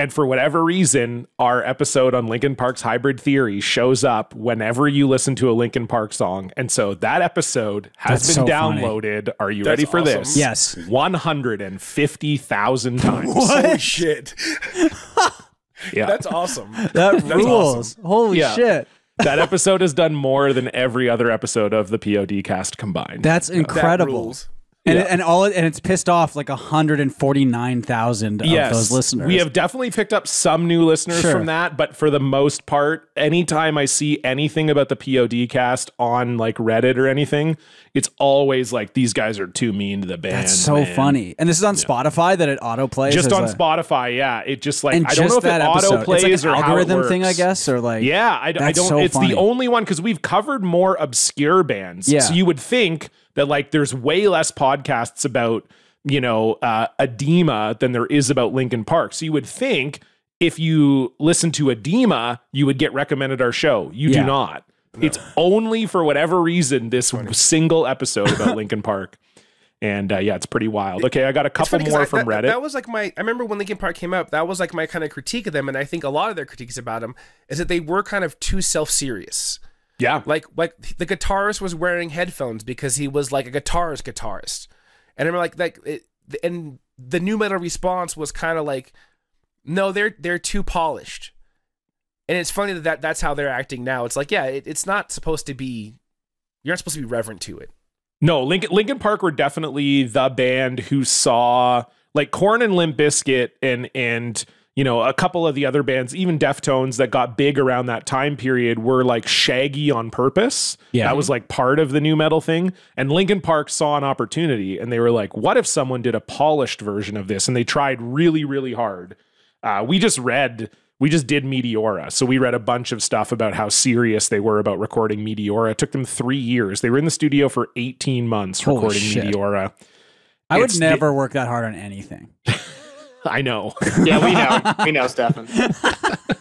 And for whatever reason, our episode on Linkin Park's Hybrid Theory shows up whenever you listen to a Linkin Park song. And so that episode has been downloaded. Funny. Are you ready for this? Yes. 150,000 times. Holy shit. Yeah. That's awesome. That's rules. Awesome. Holy shit. That episode has done more than every other episode of the POD cast combined. That's incredible. And it's pissed off like 149,000 of those listeners. We have definitely picked up some new listeners from that, but for the most part, anytime I see anything about the POD cast on like Reddit or anything, it's always like these guys are too mean to the band. That's so funny. And this is on Spotify that it autoplays. Just on Spotify, yeah. It just like I don't know if it autoplays it's like or algorithm how it works. thing, I guess, or like I don't. So it's funny. the only one because we've covered more obscure bands. Yeah. So you would think that like there's way less podcasts about, Edema than there is about Linkin Park. So you would think if you listen to Edema, you would get recommended our show. You do not. No. It's only for whatever reason this single episode about Linkin Park. And it's pretty wild. Okay, I got a couple more from Reddit. That was like I remember when Linkin Park came up, that was like my kind of critique of them. And I think a lot of their critiques about them is that they were kind of too self-serious. Yeah. Like the guitarist was wearing headphones because he was like a guitarist. And I remember and the new metal response was kind of like, no, they're too polished. And it's funny that's how they're acting now. It's like, it's not supposed to be, you're not supposed to be reverent to it. No, Linkin Park were definitely the band who saw like Korn and Limp Bizkit and a couple of the other bands, even Deftones that got big around that time period were like shaggy on purpose. Yeah. That was like part of the new metal thing. And Linkin Park saw an opportunity and they were like, what if someone did a polished version of this? And they tried really, really hard. We just did Meteora. So we read a bunch of stuff about how serious they were about recording Meteora. It took them 3 years. They were in the studio for 18 months recording Meteora. I would never work that hard on anything. I know. Yeah, we know, Stefan.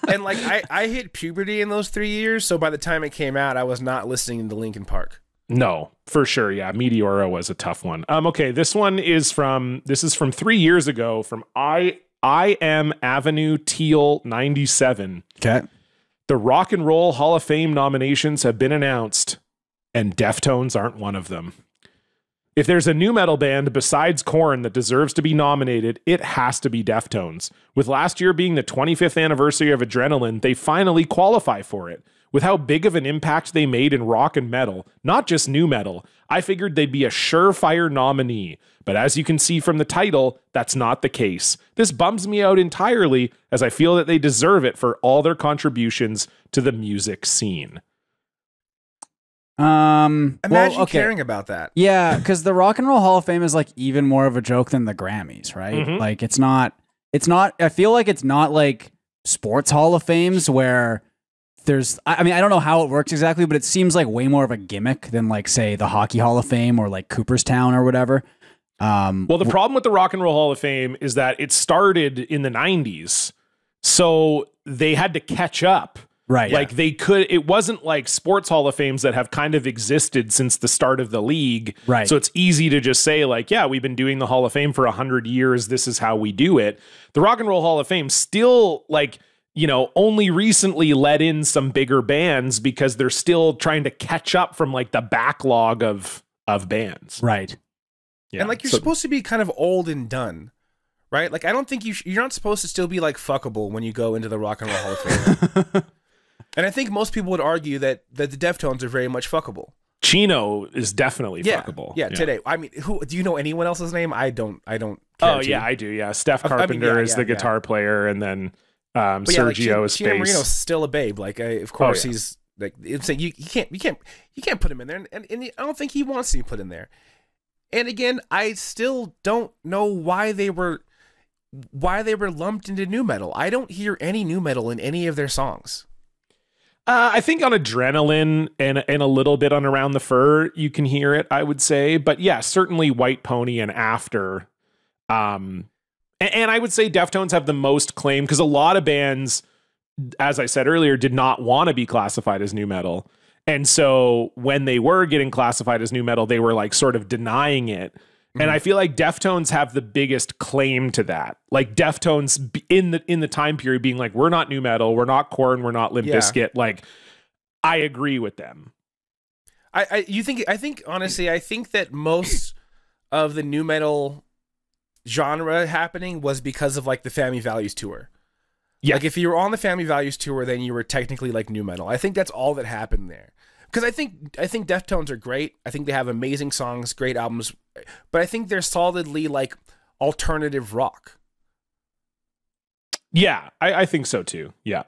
And like I hit puberty in those 3 years, so by the time it came out, I was not listening to Linkin Park. No, for sure. Yeah, Meteora was a tough one. Okay, this is from 3 years ago from I Am Avenue Teal 97. Okay. The Rock and Roll Hall of Fame nominations have been announced, and Deftones aren't one of them. If there's a new metal band besides Korn that deserves to be nominated, it has to be Deftones. With last year being the 25th anniversary of Adrenaline, they finally qualify for it. With how big of an impact they made in rock and metal, not just new metal, I figured they'd be a surefire nominee. But as you can see from the title, that's not the case. This bums me out entirely, as I feel that they deserve it for all their contributions to the music scene. Imagine caring about that. Yeah, because the Rock and Roll Hall of Fame is like even more of a joke than the Grammys, right? Mm-hmm. Like it's not, I feel like it's not like sports Hall of Fames where there's, I mean, I don't know how it works exactly, but it seems like way more of a gimmick than like, say, the Hockey Hall of Fame or like Cooperstown or whatever. Well, the problem with the Rock and Roll Hall of Fame is that it started in the 90s, so they had to catch up. Right. Like it wasn't like sports Hall of Fames that have kind of existed since the start of the league. Right. So it's easy to just say like, yeah, we've been doing the Hall of Fame for 100 years. This is how we do it. The Rock and Roll Hall of Fame still like, only recently let in some bigger bands because they're still trying to catch up from like the backlog of bands. Right. Yeah. And like you're supposed to be kind of old and done. Right? Like I don't think you're not supposed to still be like fuckable when you go into the Rock and Roll Hall of Fame. And I think most people would argue that the Deftones are very much fuckable. Chino is definitely fuckable. Yeah, today. I mean, do you know anyone else's name? I don't care. Oh, yeah, I do. Yeah. Steph Carpenter is the guitar player, and then Sergio is Chino Marino's still a babe. Like, of course, he's like, it's like you can't put him in there, and I don't think he wants to be put in there. And again, I still don't know why they were lumped into new metal. I don't hear any new metal in any of their songs. I think on Adrenaline and a little bit on Around the Fur, you can hear it, I would say. But yeah, certainly White Pony and After. And I would say Deftones have the most claim because a lot of bands, as I said earlier, did not want to be classified as new metal. And so when they were getting classified as new metal, they were like sort of denying it. And I feel like Deftones have the biggest claim to that. Like Deftones in the time period being like, we're not new metal, we're not Korn, we're not Limp Bizkit. Like, I agree with them. I think honestly, I think that most of the new metal genre happening was because of like the Family Values tour. Yeah. Like if you were on the Family Values tour, then you were technically like new metal. I think that's all that happened there. Because I think Deftones are great. I think they have amazing songs, great albums, but I think they're solidly like alternative rock. Yeah, I think so too. Yeah.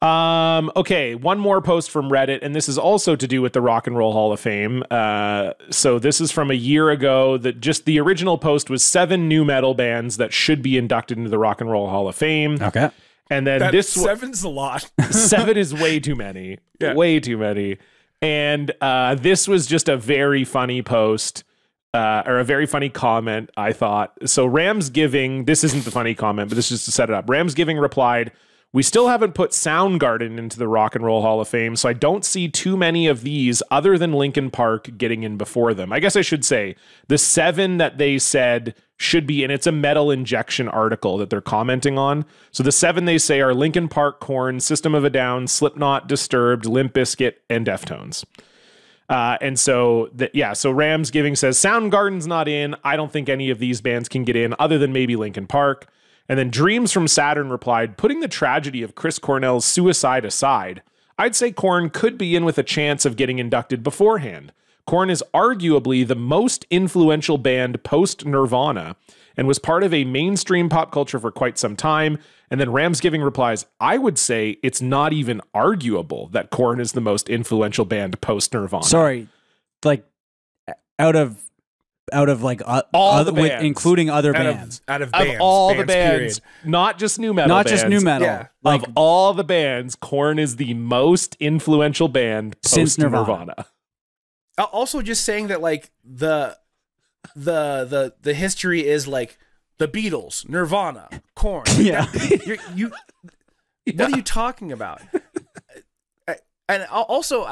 Okay, one more post from Reddit, and this is also to do with the Rock and Roll Hall of Fame. So this is from a year ago. That just the original post was 7 new metal bands that should be inducted into the Rock and Roll Hall of Fame. Okay. And then seven's a lot. 7 is way too many. Yeah. Way too many. And this was just a very funny post, or a very funny comment, I thought. So Ramsgiving, this isn't the funny comment, but this is just to set it up. Ramsgiving replied, "We still haven't put Soundgarden into the Rock and Roll Hall of Fame, so I don't see too many of these other than Linkin Park getting in before them." I guess I should say the 7 that they said should be in. It's a Metal Injection article that they're commenting on. So the 7 they say are Linkin Park, Korn, System of a Down, Slipknot, Disturbed, Limp Bizkit, and Deftones. And so so Ramsgiving says Soundgarden's not in. I don't think any of these bands can get in other than maybe Linkin Park. And then Dreams from Saturn replied, "Putting the tragedy of Chris Cornell's suicide aside, I'd say Korn could be in with a chance of getting inducted beforehand. Korn is arguably the most influential band post-Nirvana and was part of a mainstream pop culture for quite some time." And then Ramsgiving replies, "I would say it's not even arguable that Korn is the most influential band post-Nirvana." Sorry, like out of like all the bands, including other bands, out of bands, of all bands, the bands, period. not just new metal, just new metal. Yeah. Like, of all the bands, Korn is the most influential band since post Nirvana. Also, just saying that like the history is like the Beatles, Nirvana, Korn. Yeah, what are you talking about? And also,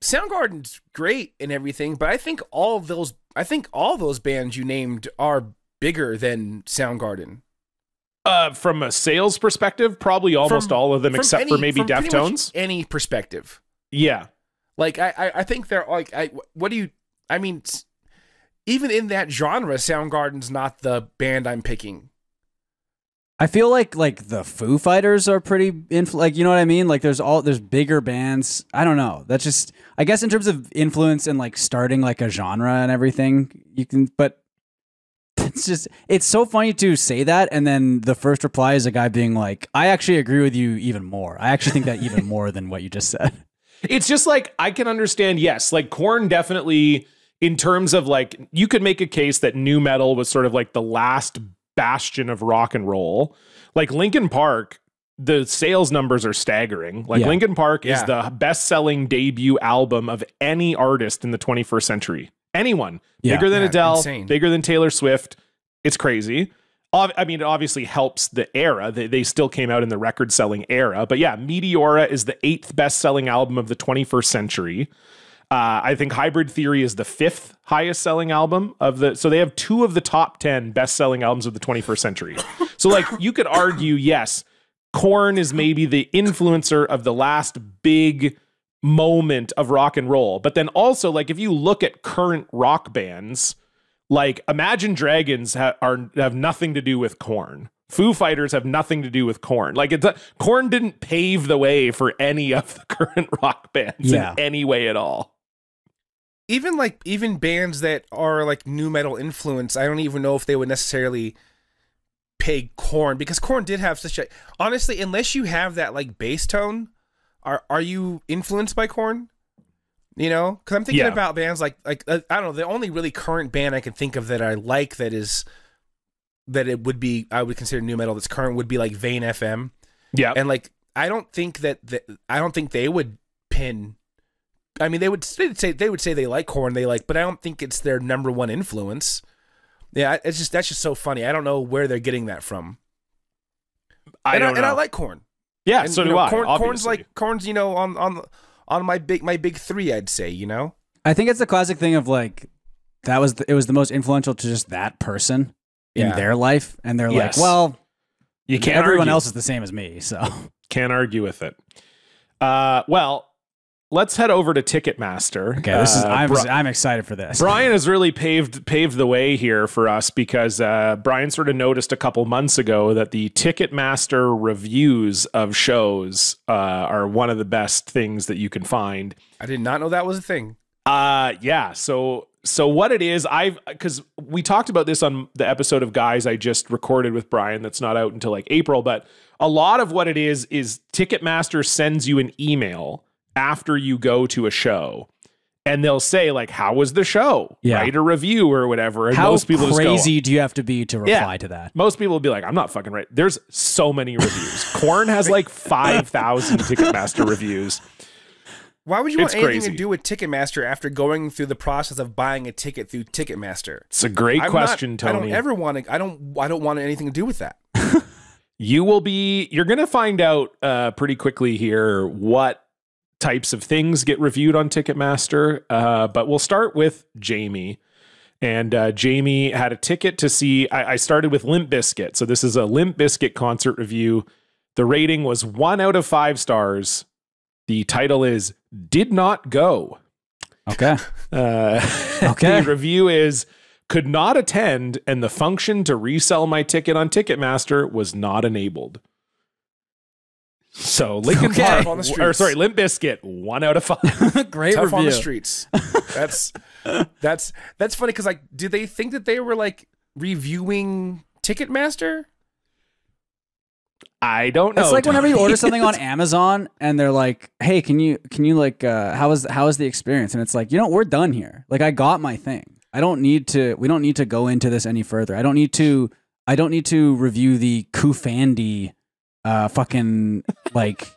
Soundgarden's great and everything, but I think all those bands you named are bigger than Soundgarden. From a sales perspective, probably almost all of them, except for maybe Deftones. Any perspective, yeah. Like I think they're like even in that genre, Soundgarden's not the band I'm picking. I feel like the Foo Fighters are pretty like, you know what I mean? Like there's bigger bands. I don't know. That's just, I guess in terms of influence and like starting like a genre and everything, you can, but it's so funny to say that. And then the first reply is a guy being like, "I actually agree with you even more. I actually think that even more than what you just said." It's just like, I can understand, yes, like Korn definitely, in terms of like, you could make a case that new metal was sort of like the last bastion of rock and roll. Like Linkin Park, the sales numbers are staggering. Like Linkin Park is the best-selling debut album of any artist in the 21st century. Anyone. Bigger than Adele, insane. Bigger than Taylor Swift. It's crazy. I mean, it obviously helps the era. They still came out in the record-selling era. But yeah, Meteora is the 8th best-selling album of the 21st century. I think Hybrid Theory is the 5th highest-selling album of the... So they have 2 of the top 10 best-selling albums of the 21st century. So like, you could argue, yes, Korn is maybe the influencer of the last big moment of rock and roll. But then also, like, if you look at current rock bands... Like, Imagine Dragons have nothing to do with Korn. Foo Fighters have nothing to do with Korn. Like, Korn didn't pave the way for any of the current rock bands in any way at all. Even bands that are like new metal influence, I don't even know if they would necessarily pay Korn, because Korn did have such a... Honestly, unless you have that like bass tone, are you influenced by Korn? You know, because I'm thinking about bands like I don't know, the only really current band I can think of that I like that it would be, I would consider new metal that's current, would be like Vane FM. Yeah, and like I don't think they would pin. I mean, they would say they like Korn, but I don't think it's their number one influence. Yeah, that's just so funny. I don't know where they're getting that from. I like Korn. Yeah, and, so do I. Korn's Korn's on my big 3, I'd say, you know? I think it's the classic thing of like, it was the most influential to just that person in their life. And they're like, well, you can't everyone argue. else is the same as me. So Can't argue with it. Well, let's head over to Ticketmaster. okay, this is I'm excited for this. Bryan has really paved the way here for us because Bryan sort of noticed a couple months ago that the Ticketmaster reviews of shows are one of the best things that you can find. I did not know that was a thing. Yeah. So what it is, because we talked about this on the episode of Guys I just recorded with Bryan that's not out until like April, but a lot of what it is Ticketmaster sends you an email after you go to a show and they'll say like, how was the show? Write a review or whatever. And how most people crazy just go, do you have to be to reply to that? Most people will be like, I'm not fucking right. There's so many reviews. Korn has like 5,000 Ticketmaster reviews. Why would you want anything to do with Ticketmaster after going through the process of buying a ticket through Ticketmaster? It's a great question, Tony. I don't ever want to. I don't want anything to do with that. You're going to find out pretty quickly here what types of things get reviewed on Ticketmaster. But we'll start with Jamie. And Jamie had a ticket to see. I started with Limp Bizkit. So this is a Limp Bizkit concert review. The rating was 1 out of 5 stars. The title is Did Not Go. Okay. The review is could not attend and the function to resell my ticket on Ticketmaster was not enabled. So Linkin Park, on the streets. or sorry, Limp Bizkit, 1 out of 5. Great Tough review. on the streets. That's funny because like, do they think that they were like reviewing Ticketmaster? I don't know. It's like whenever you order something on Amazon and they're like, "Hey, can you like how is the experience?" And it's like, we're done here. Like I got my thing. We don't need to go into this any further. I don't need to review the Kufandi fucking like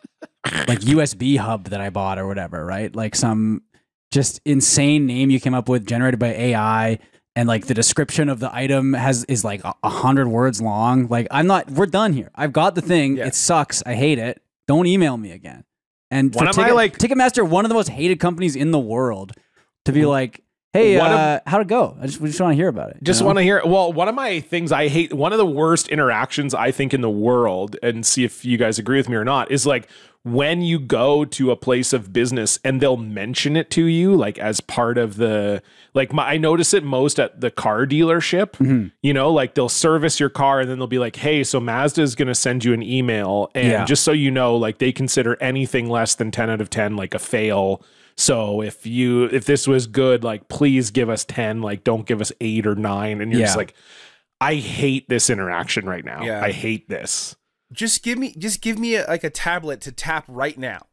USB hub that I bought or whatever, right? Like some just insane name you came up with generated by AI. And like the description of the item is like 100 words long. Like we're done here. I've got the thing. Yeah. It sucks. I hate it. Don't email me again. And for Ticketmaster, one of the most hated companies in the world, to be like, hey, how'd it go? We just want to hear about it. Just want to hear. Well, one of my things I hate, one of the worst interactions I think in the world, and see if you guys agree with me or not, is like when you go to a place of business and they'll mention it to you, like as part of the, like I notice it most at the car dealership, like they'll service your car and then they'll be like, hey, so Mazda is going to send you an email. And just so you know, like they consider anything less than 10 out of 10, like a fail. So if this was good, like please give us 10, like don't give us 8 or 9. And you're just like, I hate this interaction right now. Yeah. I hate this. Just give me a tablet to tap right now.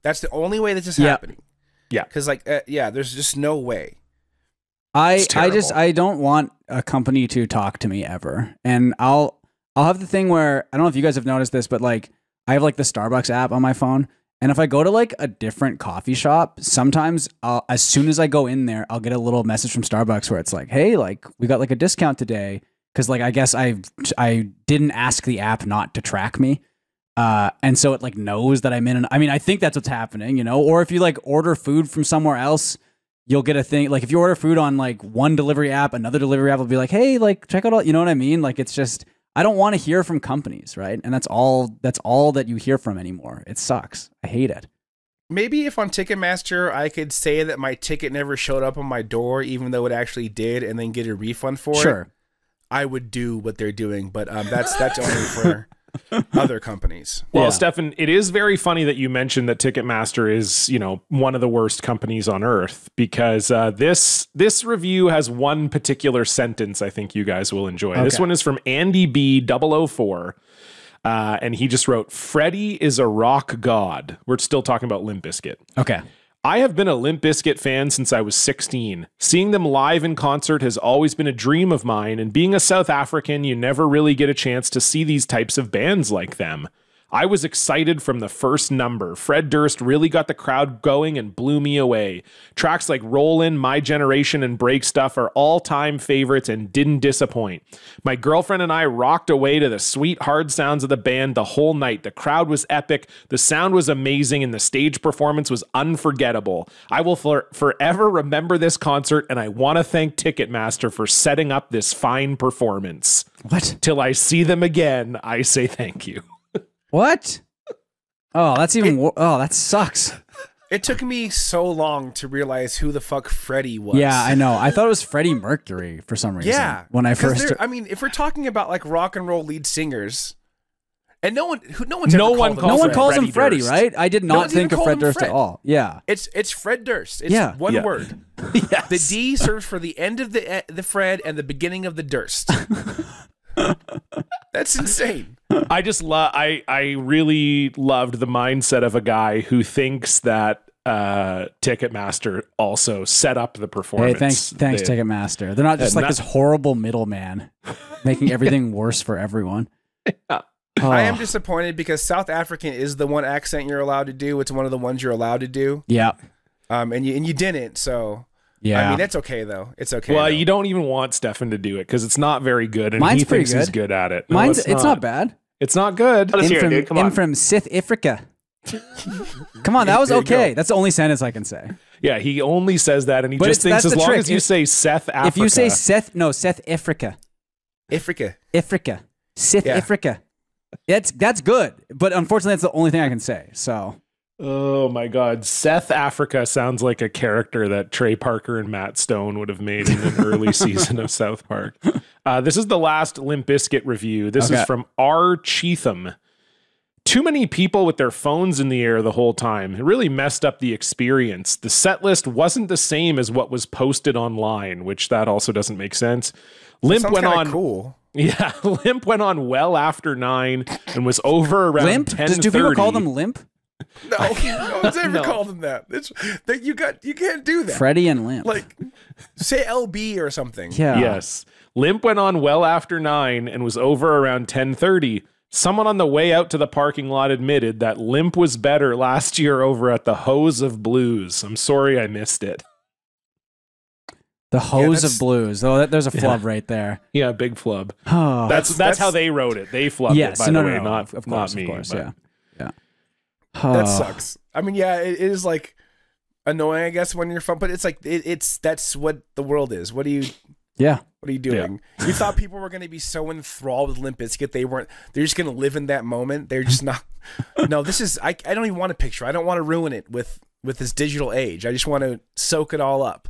That's the only way this is happening. Yeah. Because like, there's just no way. I don't want a company to talk to me ever. And I'll have the thing where, I don't know if you guys have noticed this, but like I have like the Starbucks app on my phone. And if I go to like a different coffee shop, sometimes as soon as I go in there, I'll get a little message from Starbucks where it's like, hey, like we got like a discount today. Cause like, I guess I didn't ask the app not to track me. And so it like knows that I'm in I think that's what's happening, or if you like order food from somewhere else, you'll get a thing. Like if you order food on like one delivery app, another delivery app will be like, hey, like check out all, you know what I mean? Like, it's just, I don't want to hear from companies. Right. And that's all that you hear from anymore. It sucks. I hate it. Maybe if on Ticketmaster, I could say that my ticket never showed up on my door, even though it actually did, and then get a refund for it. I would do what they're doing, but that's only for other companies. Well, Stefan, it is very funny that you mentioned that Ticketmaster is, one of the worst companies on earth, because this review has one particular sentence I think you guys will enjoy. Okay. This one is from Andy B 004. And he just wrote, Freddie is a rock god. We're still talking about Limp Bizkit. Okay. I have been a Limp Bizkit fan since I was 16. Seeing them live in concert has always been a dream of mine, and being a South African, you never really get a chance to see these types of bands like them. I was excited from the first number. Fred Durst really got the crowd going and blew me away. Tracks like Rollin', My Generation, and Break Stuff are all-time favorites and didn't disappoint. My girlfriend and I rocked away to the sweet, hard sounds of the band the whole night. The crowd was epic, the sound was amazing, and the stage performance was unforgettable. I will forever remember this concert, and I want to thank Ticketmaster for setting up this fine performance. What? Till I see them again, I say thank you. What? Oh, that's even. Oh, that sucks. It took me so long to realize who the fuck Freddie was. Yeah, I know. I thought it was Freddie Mercury for some reason. Yeah, when I first. I mean, if we're talking about like rock and roll lead singers, and no one calls him Freddie, right? I did not think of Fred Durst at all. Yeah, it's Fred Durst. It's one word. Yes. The D serves for the end of the Fred and the beginning of the Durst. That's insane. I just I really loved the mindset of a guy who thinks that Ticketmaster also set up the performance. Hey, thanks Ticketmaster. They're not just like this horrible middleman making everything worse for everyone. Yeah. Oh. I am disappointed because South African is the one accent you're allowed to do. It's one of the ones you're allowed to do. Yeah. And you didn't, so yeah. I mean, it's okay though. It's okay. Well, though. you don't even want Stefan to do it because it's not very good, and Mine's he thinks pretty he's good at it. No, it's not bad. It's not good. Let's hear it, dude. Come on. From South Africa. Come on, that was okay. That's the only sentence I can say. Yeah, he only says that, and he just thinks as long as you say Seth Africa. If you say South Africa. South Africa. That's good, but unfortunately, that's the only thing I can say. So. Oh my God, Seth Africa sounds like a character that Trey Parker and Matt Stone would have made in an early season of South Park. This is the last Limp Bizkit review. This is from R. Cheatham. Too many people with their phones in the air the whole time. It really messed up the experience. The set list wasn't the same as what was posted online, which that also doesn't make sense. Limp went on cool. Yeah, Limp went on well after 9 and was over around Limp? 10:30. Do people call them Limp? No, no one's ever called him that. You can't do that. Freddie and Limp. Like, say LB or something. Yeah. Yes. Limp went on well after 9 and was over around 10:30. Someone on the way out to the parking lot admitted that Limp was better last year over at the Hose of Blues. I'm sorry I missed it. The Hose of Blues. Oh, there's a flub right there. Yeah, big flub. Oh, that's how they wrote it. They flubbed it, by the way, not me. Of course, but. yeah. That sucks. I mean, yeah, it is like annoying, I guess, when you're fun, but it's like that's what the world is. What are you doing? Yeah. You thought people were going to be so enthralled with Limp Bizkit, they're just going to live in that moment. They're just not. No, this is I don't even want a picture. I don't want to ruin it with this digital age. I just want to soak it all up.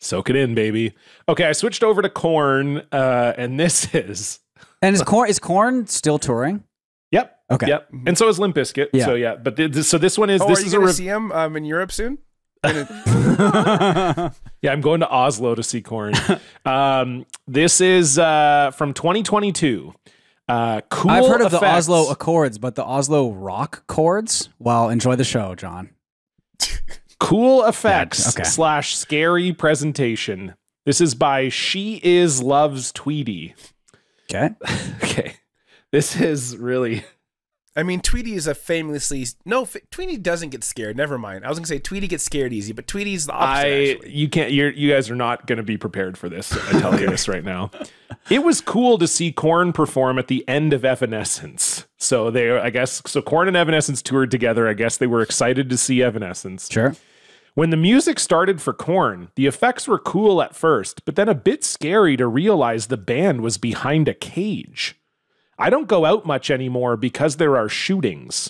Soak it in, baby. Okay, I switched over to Korn, and this is. And is Korn still touring? Yep. Okay. Yep. And so is Limp Bizkit. Yeah. So yeah, but so this one is. Are you going to see him in Europe soon? Yeah, I'm going to Oslo to see Korn. This is from 2022. Cool. I've heard of Effects. the Oslo Accords, but the Oslo Rock Chords. Well, enjoy the show, John. Cool effects / scary presentation. This is by She Is Loves Tweety. Okay. Okay. This is really. I mean, Tweety is a famously Tweety doesn't get scared. Never mind. I was gonna say Tweety gets scared easy, but Tweety's the opposite. Actually. You can't. You guys are not going to be prepared for this. I tell you this right now. It was cool to see Korn perform at the end of Evanescence. So Korn and Evanescence toured together. I guess they were excited to see Evanescence. Sure. When the music started for Korn, the effects were cool at first, but then a bit scary to realize the band was behind a cage. I don't go out much anymore because there are shootings.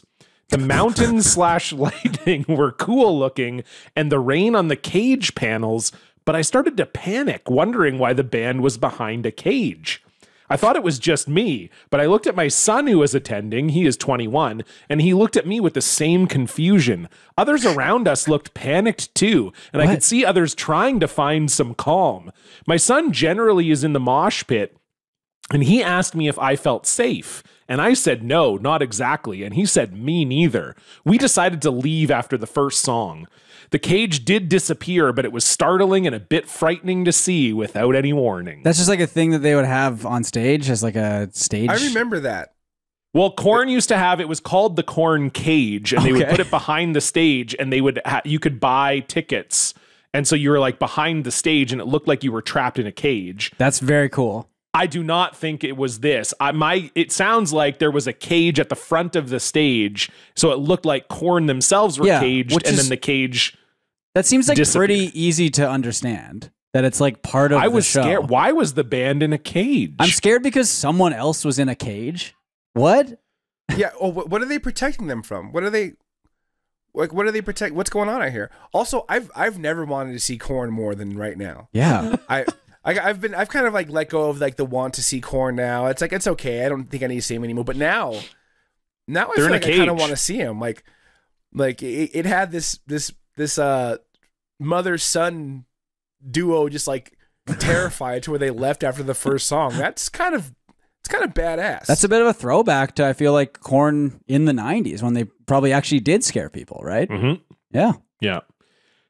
The mountains / lightning were cool looking and the rain on the cage panels, but I started to panic, wondering why the band was behind a cage. I thought it was just me, but I looked at my son who was attending, he is 21, and he looked at me with the same confusion. Others around us looked panicked too, and I could see others trying to find some calm. My son generally is in the mosh pit, and he asked me if I felt safe. And I said, no, not exactly. And he said, me neither. We decided to leave after the first song. The cage did disappear, but it was startling and a bit frightening to see without any warning. That's just like a thing that they would have on stage as like a stage. I remember that. Well, Korn used to have, it was called the Korn Cage, and they would put it behind the stage, and they would you could buy tickets, and so you were like behind the stage, and it looked like you were trapped in a cage. That's very cool. I do not think it was this. It sounds like there was a cage at the front of the stage, so it looked like Korn themselves were caged, and then the cage. That seems like disappeared. Pretty easy to understand. That it's like part of. I was the show. scared. Why was the band in a cage? I'm scared because someone else was in a cage. What? Yeah. Oh, what are they protecting them from? What are they? Like, what do they protect? What's going on out here? Also, I've never wanted to see Korn more than right now. Yeah. I've kind of like let go of like the want to see Korn now. It's like, it's okay. I don't think I need to see him anymore. But now I feel like I kind of want to see him. Like it had this mother-son duo just like terrified to where they left after the first song. It's kind of badass. That's a bit of a throwback to, I feel like, Korn in the 90s when they probably actually did scare people, right? Mm-hmm. Yeah. Yeah.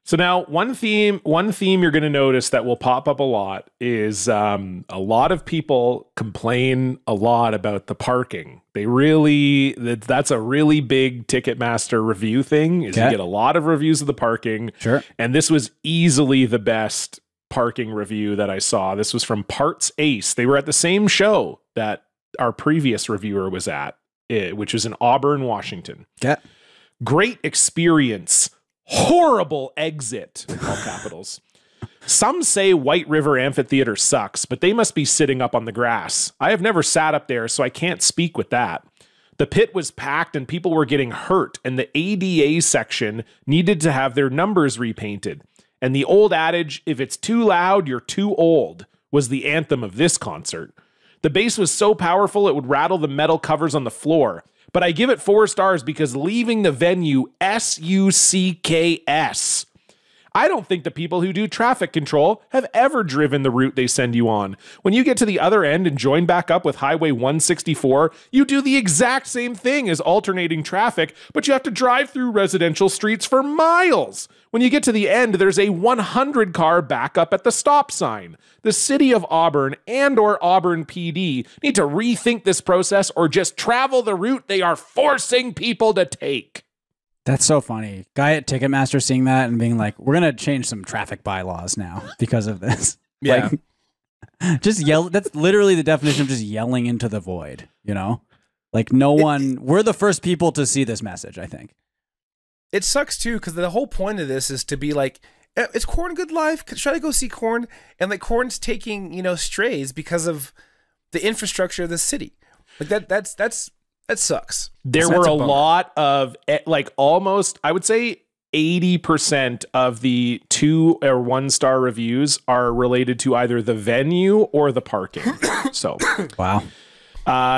So now one theme you're going to notice that will pop up a lot is a lot of people complain a lot about the parking. That's a really big Ticketmaster review thing, is you get a lot of reviews of the parking. Sure. And this was easily the best parking review that I saw. This was from Parts Ace. They were at the same show that our previous reviewer was at, which was in Auburn, Washington. Yeah. Great experience. Horrible exit, all capitals. Some say White River Amphitheater sucks, but they must be sitting up on the grass. I have never sat up there, so I can't speak with that. The pit was packed and people were getting hurt, and the ADA section needed to have their numbers repainted. And the old adage, if it's too loud, you're too old, was the anthem of this concert. The bass was so powerful it would rattle the metal covers on the floor. But I give it 4 stars because leaving the venue sucks. I don't think the people who do traffic control have ever driven the route they send you on. When you get to the other end and join back up with Highway 164, you do the exact same thing as alternating traffic, but you have to drive through residential streets for miles. When you get to the end, there's a 100-car backup at the stop sign. The city of Auburn and/or Auburn PD need to rethink this process or just travel the route they are forcing people to take. That's so funny. Guy at Ticketmaster seeing that and being like, we're going to change some traffic bylaws now because of this. Yeah. Like, just yell. That's literally the definition of just yelling into the void, you know? Like we're the first people to see this message, I think. It sucks too, because the whole point of this is to be like, is Korn good live? Should I go see Korn? And like Korn's taking, strays because of the infrastructure of the city. Like that sucks. There were a lot of like almost, I would say 80% of the 2 or 1 star reviews are related to either the venue or the parking. So, wow.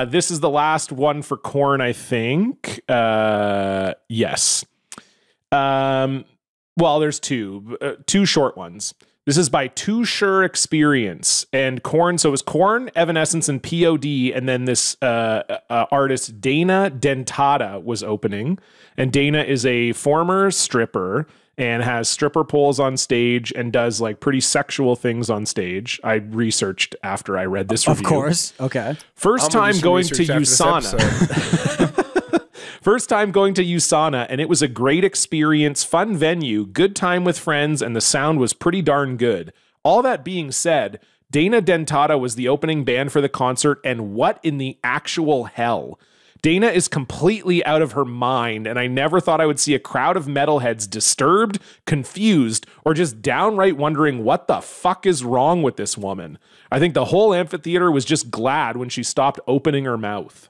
This is the last one for Korn, I think. Yes. Well, there's two short ones. This is by Too Sure Experience and Korn. So it was Korn, Evanescence, and POD. And then this artist, Dana Dentata, was opening. And Dana is a former stripper and has stripper poles on stage and does like pretty sexual things on stage. I researched after I read this review. Of course. Okay. First time going to USANA. First time going to USANA, and it was a great experience, fun venue, good time with friends, and the sound was pretty darn good. All that being said, Dana Dentata was the opening band for the concert, and what in the actual hell? Dana is completely out of her mind, and I never thought I would see a crowd of metalheads disturbed, confused, or just downright wondering what the fuck is wrong with this woman. I think the whole amphitheater was just glad when she stopped opening her mouth.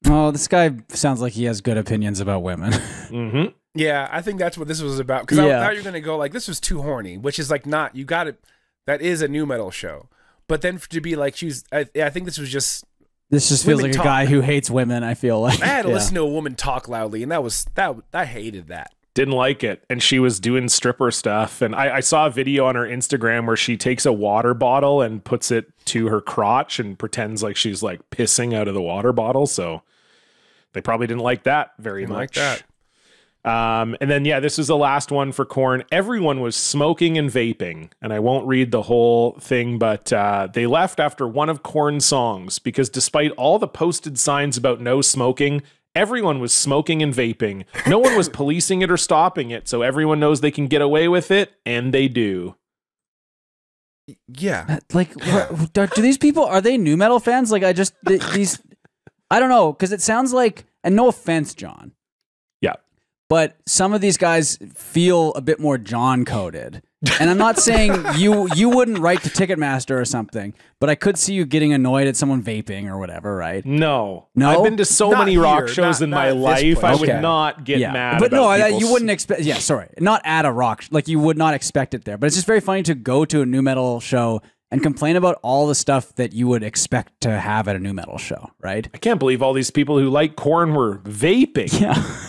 Oh, this guy sounds like he has good opinions about women. Mm-hmm. Yeah, I think that's what this was about. Because I thought you were going to go like, this was too horny, which is like not, you got it. That is a new metal show. But then to be like, I think this was just. This just feels like a guy who hates women, I feel like. I had to listen to a woman talk loudly, and I hated that. Didn't like it. And she was doing stripper stuff. And I saw a video on her Instagram where she takes a water bottle and puts it to her crotch and pretends like she's like pissing out of the water bottle. So they probably didn't like that very much. Like And then, this is the last one for Korn. Everyone was smoking and vaping. And I won't read the whole thing, but they left after one of Korn's songs because despite all the posted signs about no smoking, everyone was smoking and vaping. No one was policing it or stopping it. So everyone knows they can get away with it. And they do. Yeah. Do these people, are they nu metal fans? Like, I don't know. Cause it sounds like, and no offense, John. Yeah. But some of these guys feel a bit more John coded. And I'm not saying you wouldn't write to Ticketmaster or something, but I could see you getting annoyed at someone vaping or whatever, right? No. I've been to so many rock shows in my life. I would not get mad. But you wouldn't expect. Yeah, sorry, not at a rock. Like you would not expect it there. But it's just very funny to go to a nu metal show and complain about all the stuff that you would expect to have at a nu metal show, right? I can't believe all these people who like Korn were vaping. Yeah.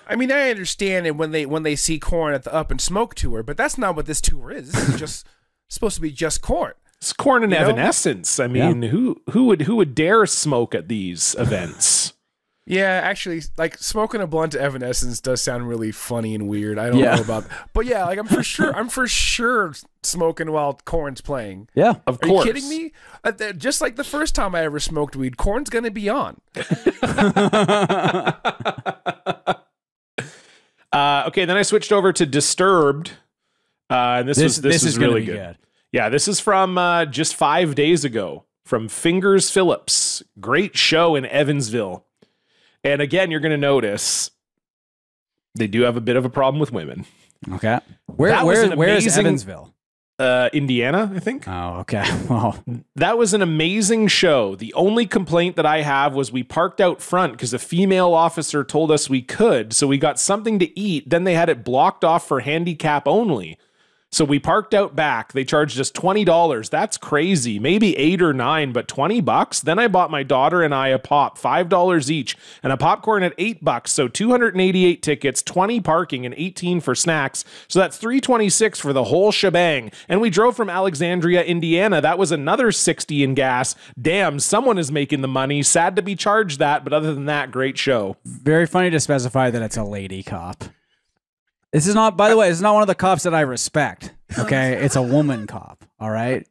I mean, I understand it when they see Korn at the Up and Smoke tour, but that's not what this tour is. This is just supposed to be just Korn. It's Korn and Evanescence. I mean, who would dare smoke at these events? Yeah, actually, like smoking a blunt to Evanescence does sound really funny and weird. I don't know about, but yeah, like I'm for sure smoking while Korn's playing. Yeah, of course. Are you kidding me? Just like the first time I ever smoked weed, Korn's gonna be on. Okay, then I switched over to Disturbed. And this is really good. Yeah, this is from just 5 days ago from Fingers Phillips. Great show in Evansville. And again, you're going to notice they do have a bit of a problem with women. Okay. Where is Evansville? Indiana, I think. Oh, okay. Well, that was an amazing show. The only complaint that I have was we parked out front because a female officer told us we could. So we got something to eat. Then they had it blocked off for handicap only. So we parked out back. They charged us $20. That's crazy. Maybe $8 or $9, but $20. Then I bought my daughter and I a pop, $5 each, and a popcorn at $8. So 288 tickets, 20 parking, and 18 for snacks. So that's $326 for the whole shebang. And we drove from Alexandria, Indiana. That was another $60 in gas. Damn, someone is making the money. Sad to be charged that, but other than that, great show. Very funny to specify that it's a lady cop. This is not, by the way, this is not one of the cops that I respect. Okay, it's a woman cop. All right,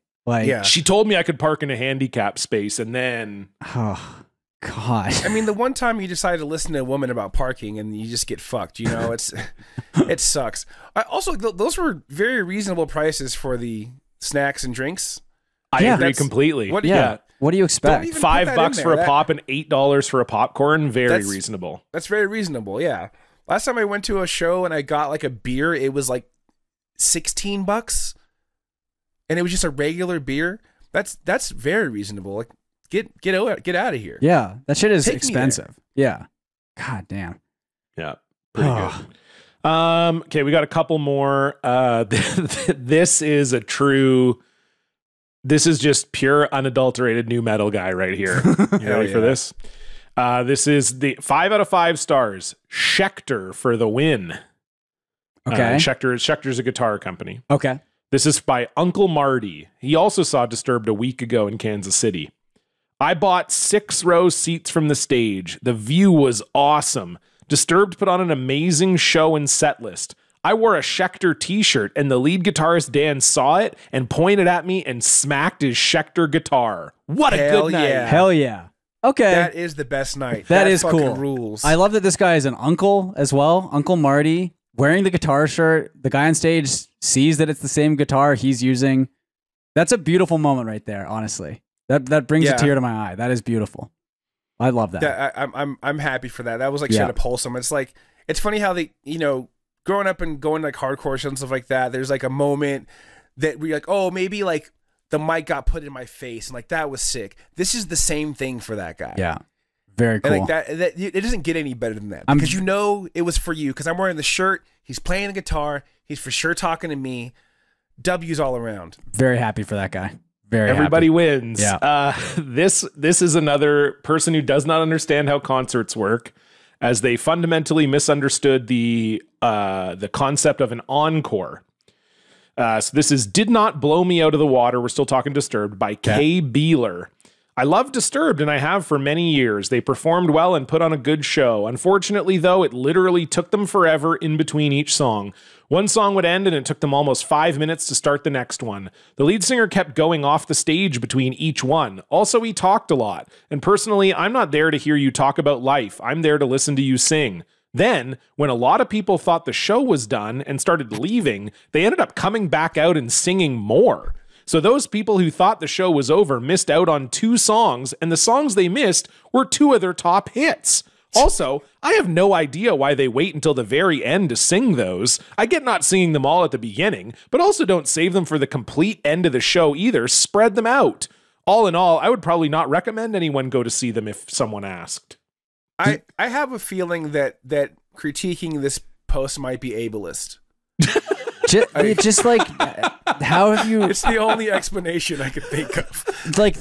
she told me I could park in a handicap space, and then oh god, I mean, the one time you decide to listen to a woman about parking and you just get fucked, you know, it sucks. Also, those were very reasonable prices for the snacks and drinks. I agree completely. What do you expect? $5 for a pop and $8 for a popcorn. Very reasonable. That's very reasonable. Yeah. Last time I went to a show and I got like a beer, it was like $16, and it was just a regular beer. That's very reasonable. Like, get out of here. Yeah, that shit is expensive. Yeah, god damn. Yeah, pretty good. Okay, we got a couple more. This is just pure unadulterated nu metal guy right here. You ready for this? This is the 5 out of 5 stars. Schecter for the win. Okay. Schecter's a guitar company. Okay. This is by Uncle Marty. He also saw Disturbed a week ago in Kansas City. I bought 6-row seats from the stage. The view was awesome. Disturbed put on an amazing show and set list. I wore a Schecter t-shirt, and the lead guitarist Dan saw it and pointed at me and smacked his Schecter guitar. What a good night. Yeah. Hell yeah. Okay. That is the best night. That is cool. Rules. I love that this guy is an uncle as well. Uncle Marty, wearing the guitar shirt. The guy on stage sees that it's the same guitar he's using. That's a beautiful moment right there, honestly. That brings a tear to my eye. That is beautiful. I love that. I'm happy for that. That was like straight up wholesome. It's like, it's funny how they, you know, growing up and going to like hardcore shows and stuff like that, there's like a moment that we're like, oh, maybe like the mic got put in my face, and like that was sick. This is the same thing for that guy. Yeah, very cool. And like that it doesn't get any better than that, because you know it was for you. Because I'm wearing the shirt, he's playing the guitar, he's for sure talking to me. W's all around. Very happy for that guy. Everybody happy. Wins. Yeah. This is another person who does not understand how concerts work, as they fundamentally misunderstood the concept of an encore. So this is Did Not Blow Me Out of the Water. We're still talking Disturbed by Kay Beeler. I love Disturbed, and I have for many years. They performed well and put on a good show. Unfortunately, though, it literally took them forever in between each song. One song would end and it took them almost 5 minutes to start the next one. The lead singer kept going off the stage between each one. Also, he talked a lot. And personally, I'm not there to hear you talk about life. I'm there to listen to you sing. Then, when a lot of people thought the show was done and started leaving, they ended up coming back out and singing more. So those people who thought the show was over missed out on 2 songs, and the songs they missed were 2 of their top hits. Also, I have no idea why they wait until the very end to sing those. I get not singing them all at the beginning, but also don't save them for the complete end of the show either. Spread them out. All in all, I would probably not recommend anyone go to see them if someone asked. I have a feeling that critiquing this post might be ableist. Just like, how have you? It's the only explanation I could think of. Like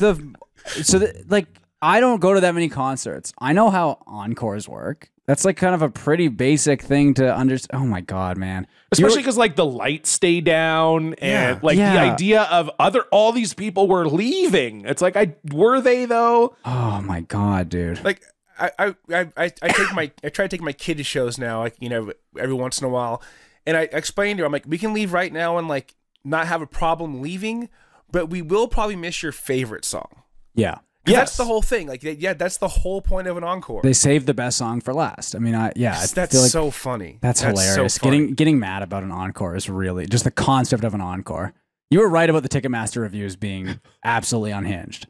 I don't go to that many concerts. I know how encores work. That's like kind of a pretty basic thing to understand. Oh my God, man! Especially because like the lights stay down and the idea of all these people were leaving. It's like, were they though? Oh my God, dude! Like I try to take my kid to shows now, like, you know, every once in a while. And I explained to her, I'm like, we can leave right now and like not have a problem leaving, but we will probably miss your favorite song. Yeah. Yes. That's the whole thing. Like, that's the whole point of an encore. They saved the best song for last. I mean, that's like so funny. That's hilarious. So funny. Getting mad about an encore is really just the concept of an encore. You were right about the Ticketmaster reviews being absolutely unhinged.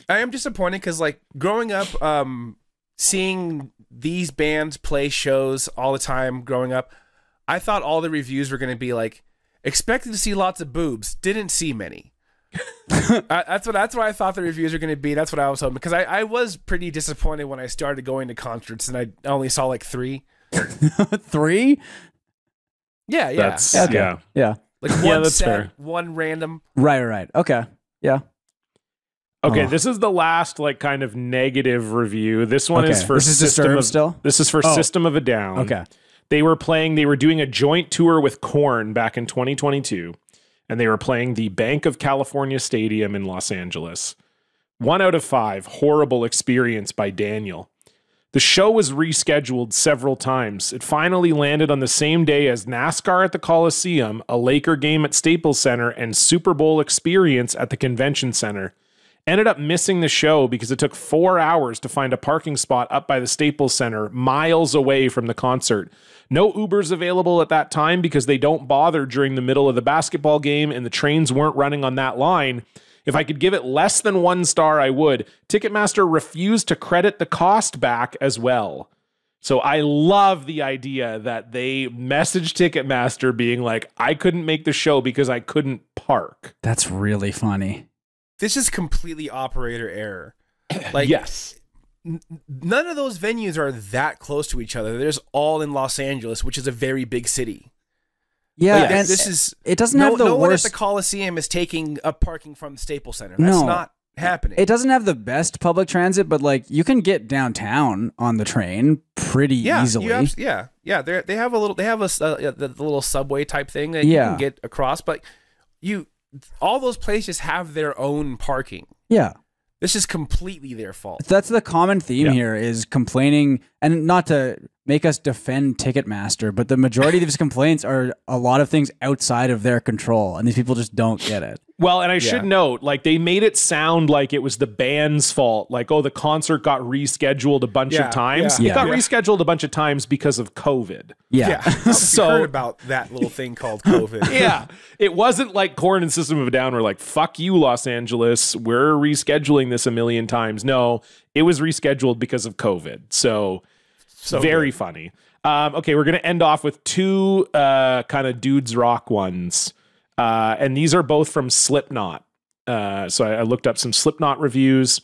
I am disappointed because, like, growing up, seeing these bands play shows all the time growing up, I thought all the reviews were going to be like, expected to see lots of boobs, didn't see many. That's what I thought the reviews were going to be. That's what I was hoping, because I was pretty disappointed when I started going to concerts and I only saw like 3. 3? Yeah. Okay. Yeah. Like one that's set, fair. one random. Right. Okay. Yeah. Okay, This is the last like kind of negative review. This one is for System of a Down. Okay. They were doing a joint tour with Korn back in 2022, and they were playing the Bank of California Stadium in Los Angeles. 1 out of 5, horrible experience by Daniel. The show was rescheduled several times. It finally landed on the same day as NASCAR at the Coliseum, a Laker game at Staples Center, and Super Bowl experience at the Convention Center. Ended up missing the show because it took 4 hours to find a parking spot up by the Staples Center, miles away from the concert. No Ubers available at that time because they don't bother during the middle of the basketball game and the trains weren't running on that line. If I could give it less than 1 star, I would. Ticketmaster refused to credit the cost back as well. So I love the idea that they messaged Ticketmaster being like, I couldn't make the show because I couldn't park. That's really funny. This is completely operator error. Like, yes. None of those venues are that close to each other. There's all in Los Angeles, which is a very big city. Yeah, like, and this is it doesn't have the no worst. one at the Coliseum is taking up parking from the Staples Center. That's not happening. It doesn't have the best public transit, but like you can get downtown on the train pretty easily. They have the little subway type thing that you can get across, but all those places have their own parking. Yeah. This is completely their fault. That's the common theme here is complaining, and not to make us defend Ticketmaster, but the majority of these complaints are a lot of things outside of their control, and these people just don't get it. Well, and I should note, like, they made it sound like it was the band's fault. Like, oh, the concert got rescheduled a bunch of times. It got rescheduled a bunch of times because of COVID. So heard about that little thing called COVID. It wasn't like Korn and System of a Down were like, fuck you, Los Angeles, we're rescheduling this a million times. No, it was rescheduled because of COVID. So very funny. Okay, we're going to end off with 2 kind of dudes rock ones. And these are both from Slipknot. So I looked up some Slipknot reviews,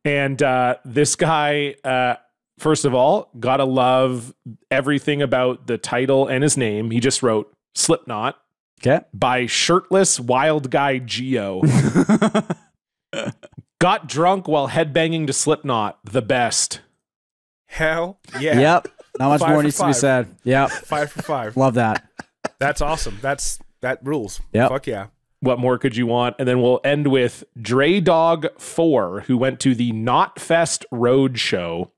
and this guy, first of all, gotta love everything about the title and his name. He just wrote Slipknot by shirtless wild guy Geo. Got drunk while headbanging to Slipknot, the best. Hell yeah. Yep. Not much more needs to be said. Yep. 5 for 5. Love that. That's awesome. That rules. Yep. Fuck yeah. What more could you want? And then we'll end with Dre Dog 4, who went to the Knotfest Road Show.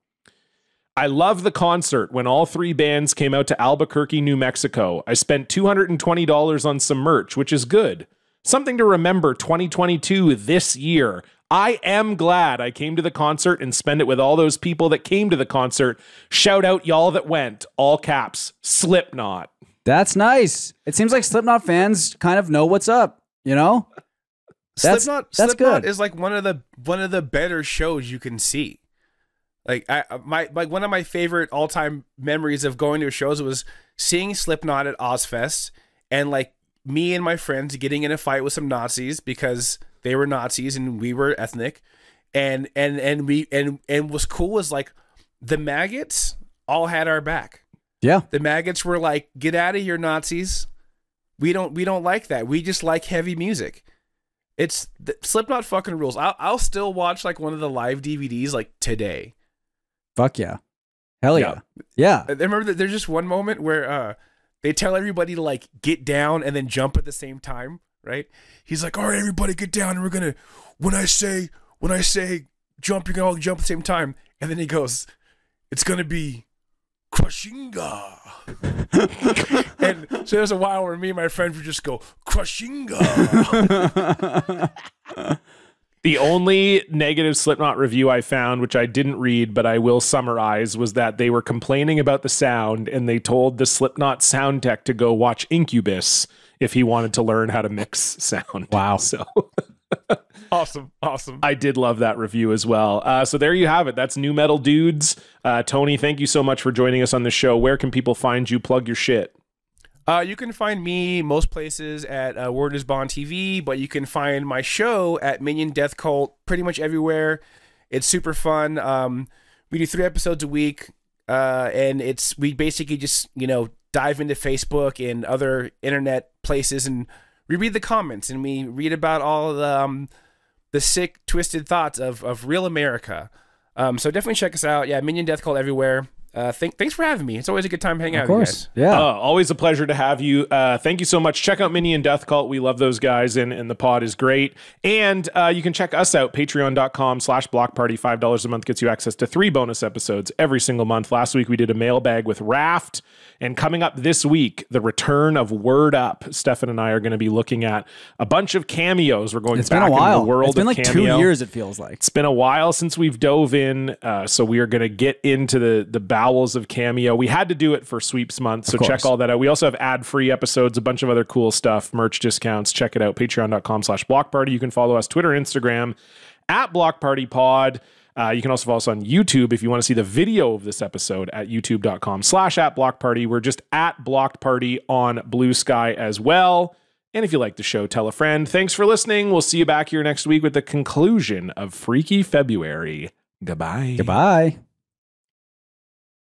I love the concert when all three bands came out to Albuquerque, New Mexico. I spent $220 on some merch, which is good. Something to remember 2022 this year. I am glad I came to the concert and spent it with all those people that came to the concert. Shout out y'all that went. All caps. Slipknot. That's nice. It seems like Slipknot fans kind of know what's up, you know? Slipknot good. is like one of the better shows you can see. Like one of my favorite all-time memories of going to shows was seeing Slipknot at Ozfest, and like me and my friends getting in a fight with some Nazis because they were Nazis and we were ethnic, and what's cool was like the maggots all had our back. Yeah, the maggots were like, "Get out of here, Nazis! We don't like that. We just like heavy music." Slipknot fucking rules. I'll still watch like one of the live DVDs like today. Fuck yeah. Hell yeah. Yeah. I remember that there's just one moment where they tell everybody to like get down and then jump at the same time, right? He's like, "All right, everybody get down, and we're gonna when I say jump, you're gonna all jump at the same time." And then he goes, "It's gonna be Crushinga." And so there's a while where me and my friend would just go, Crushinga. The only negative Slipknot review I found, which I didn't read, but I will summarize, was that they were complaining about the sound, and they told the Slipknot sound tech to go watch Incubus if he wanted to learn how to mix sound. Wow. So Awesome. I did love that review as well. So there you have it. That's New Metal Dudes. Tony, thank you so much for joining us on the show. Where can people find you? Plug your shit. You can find me most places at Word is Bond TV, but you can find my show at Minion Death Cult pretty much everywhere. It's super fun. We do 3 episodes a week, and we basically just dive into Facebook and other internet places, and we read the comments, and we read about all the sick, twisted thoughts of real America. So definitely check us out. Yeah, Minion Death Cult everywhere. Thanks for having me. It's always a good time hanging out with you guys. Yeah. Always a pleasure to have you. Thank you so much. Check out Minion Death Cult. We love those guys, and the pod is great. And you can check us out, patreon.com/blockparty. $5 a month gets you access to 3 bonus episodes every single month. Last week we did a mailbag with Raft. And coming up this week, the return of Word Up. Stefan and I are going to be looking at a bunch of cameos. We're going back into the world of cameo. It's been like 2 years, it feels like. It's been a while since we've dove in, so we are going to get into the bowels of cameo. We had to do it for Sweeps Month, so check all that out. We also have ad-free episodes, a bunch of other cool stuff, merch discounts. Check it out, patreon.com/blockparty. You can follow us Twitter, Instagram, at blockpartypod. You can also follow us on YouTube if you want to see the video of this episode at youtube.com/@blockparty. We're just at Blocked Party on Blue Sky as well. And if you like the show, tell a friend. Thanks for listening. We'll see you back here next week with the conclusion of Freaky February. Goodbye. Goodbye.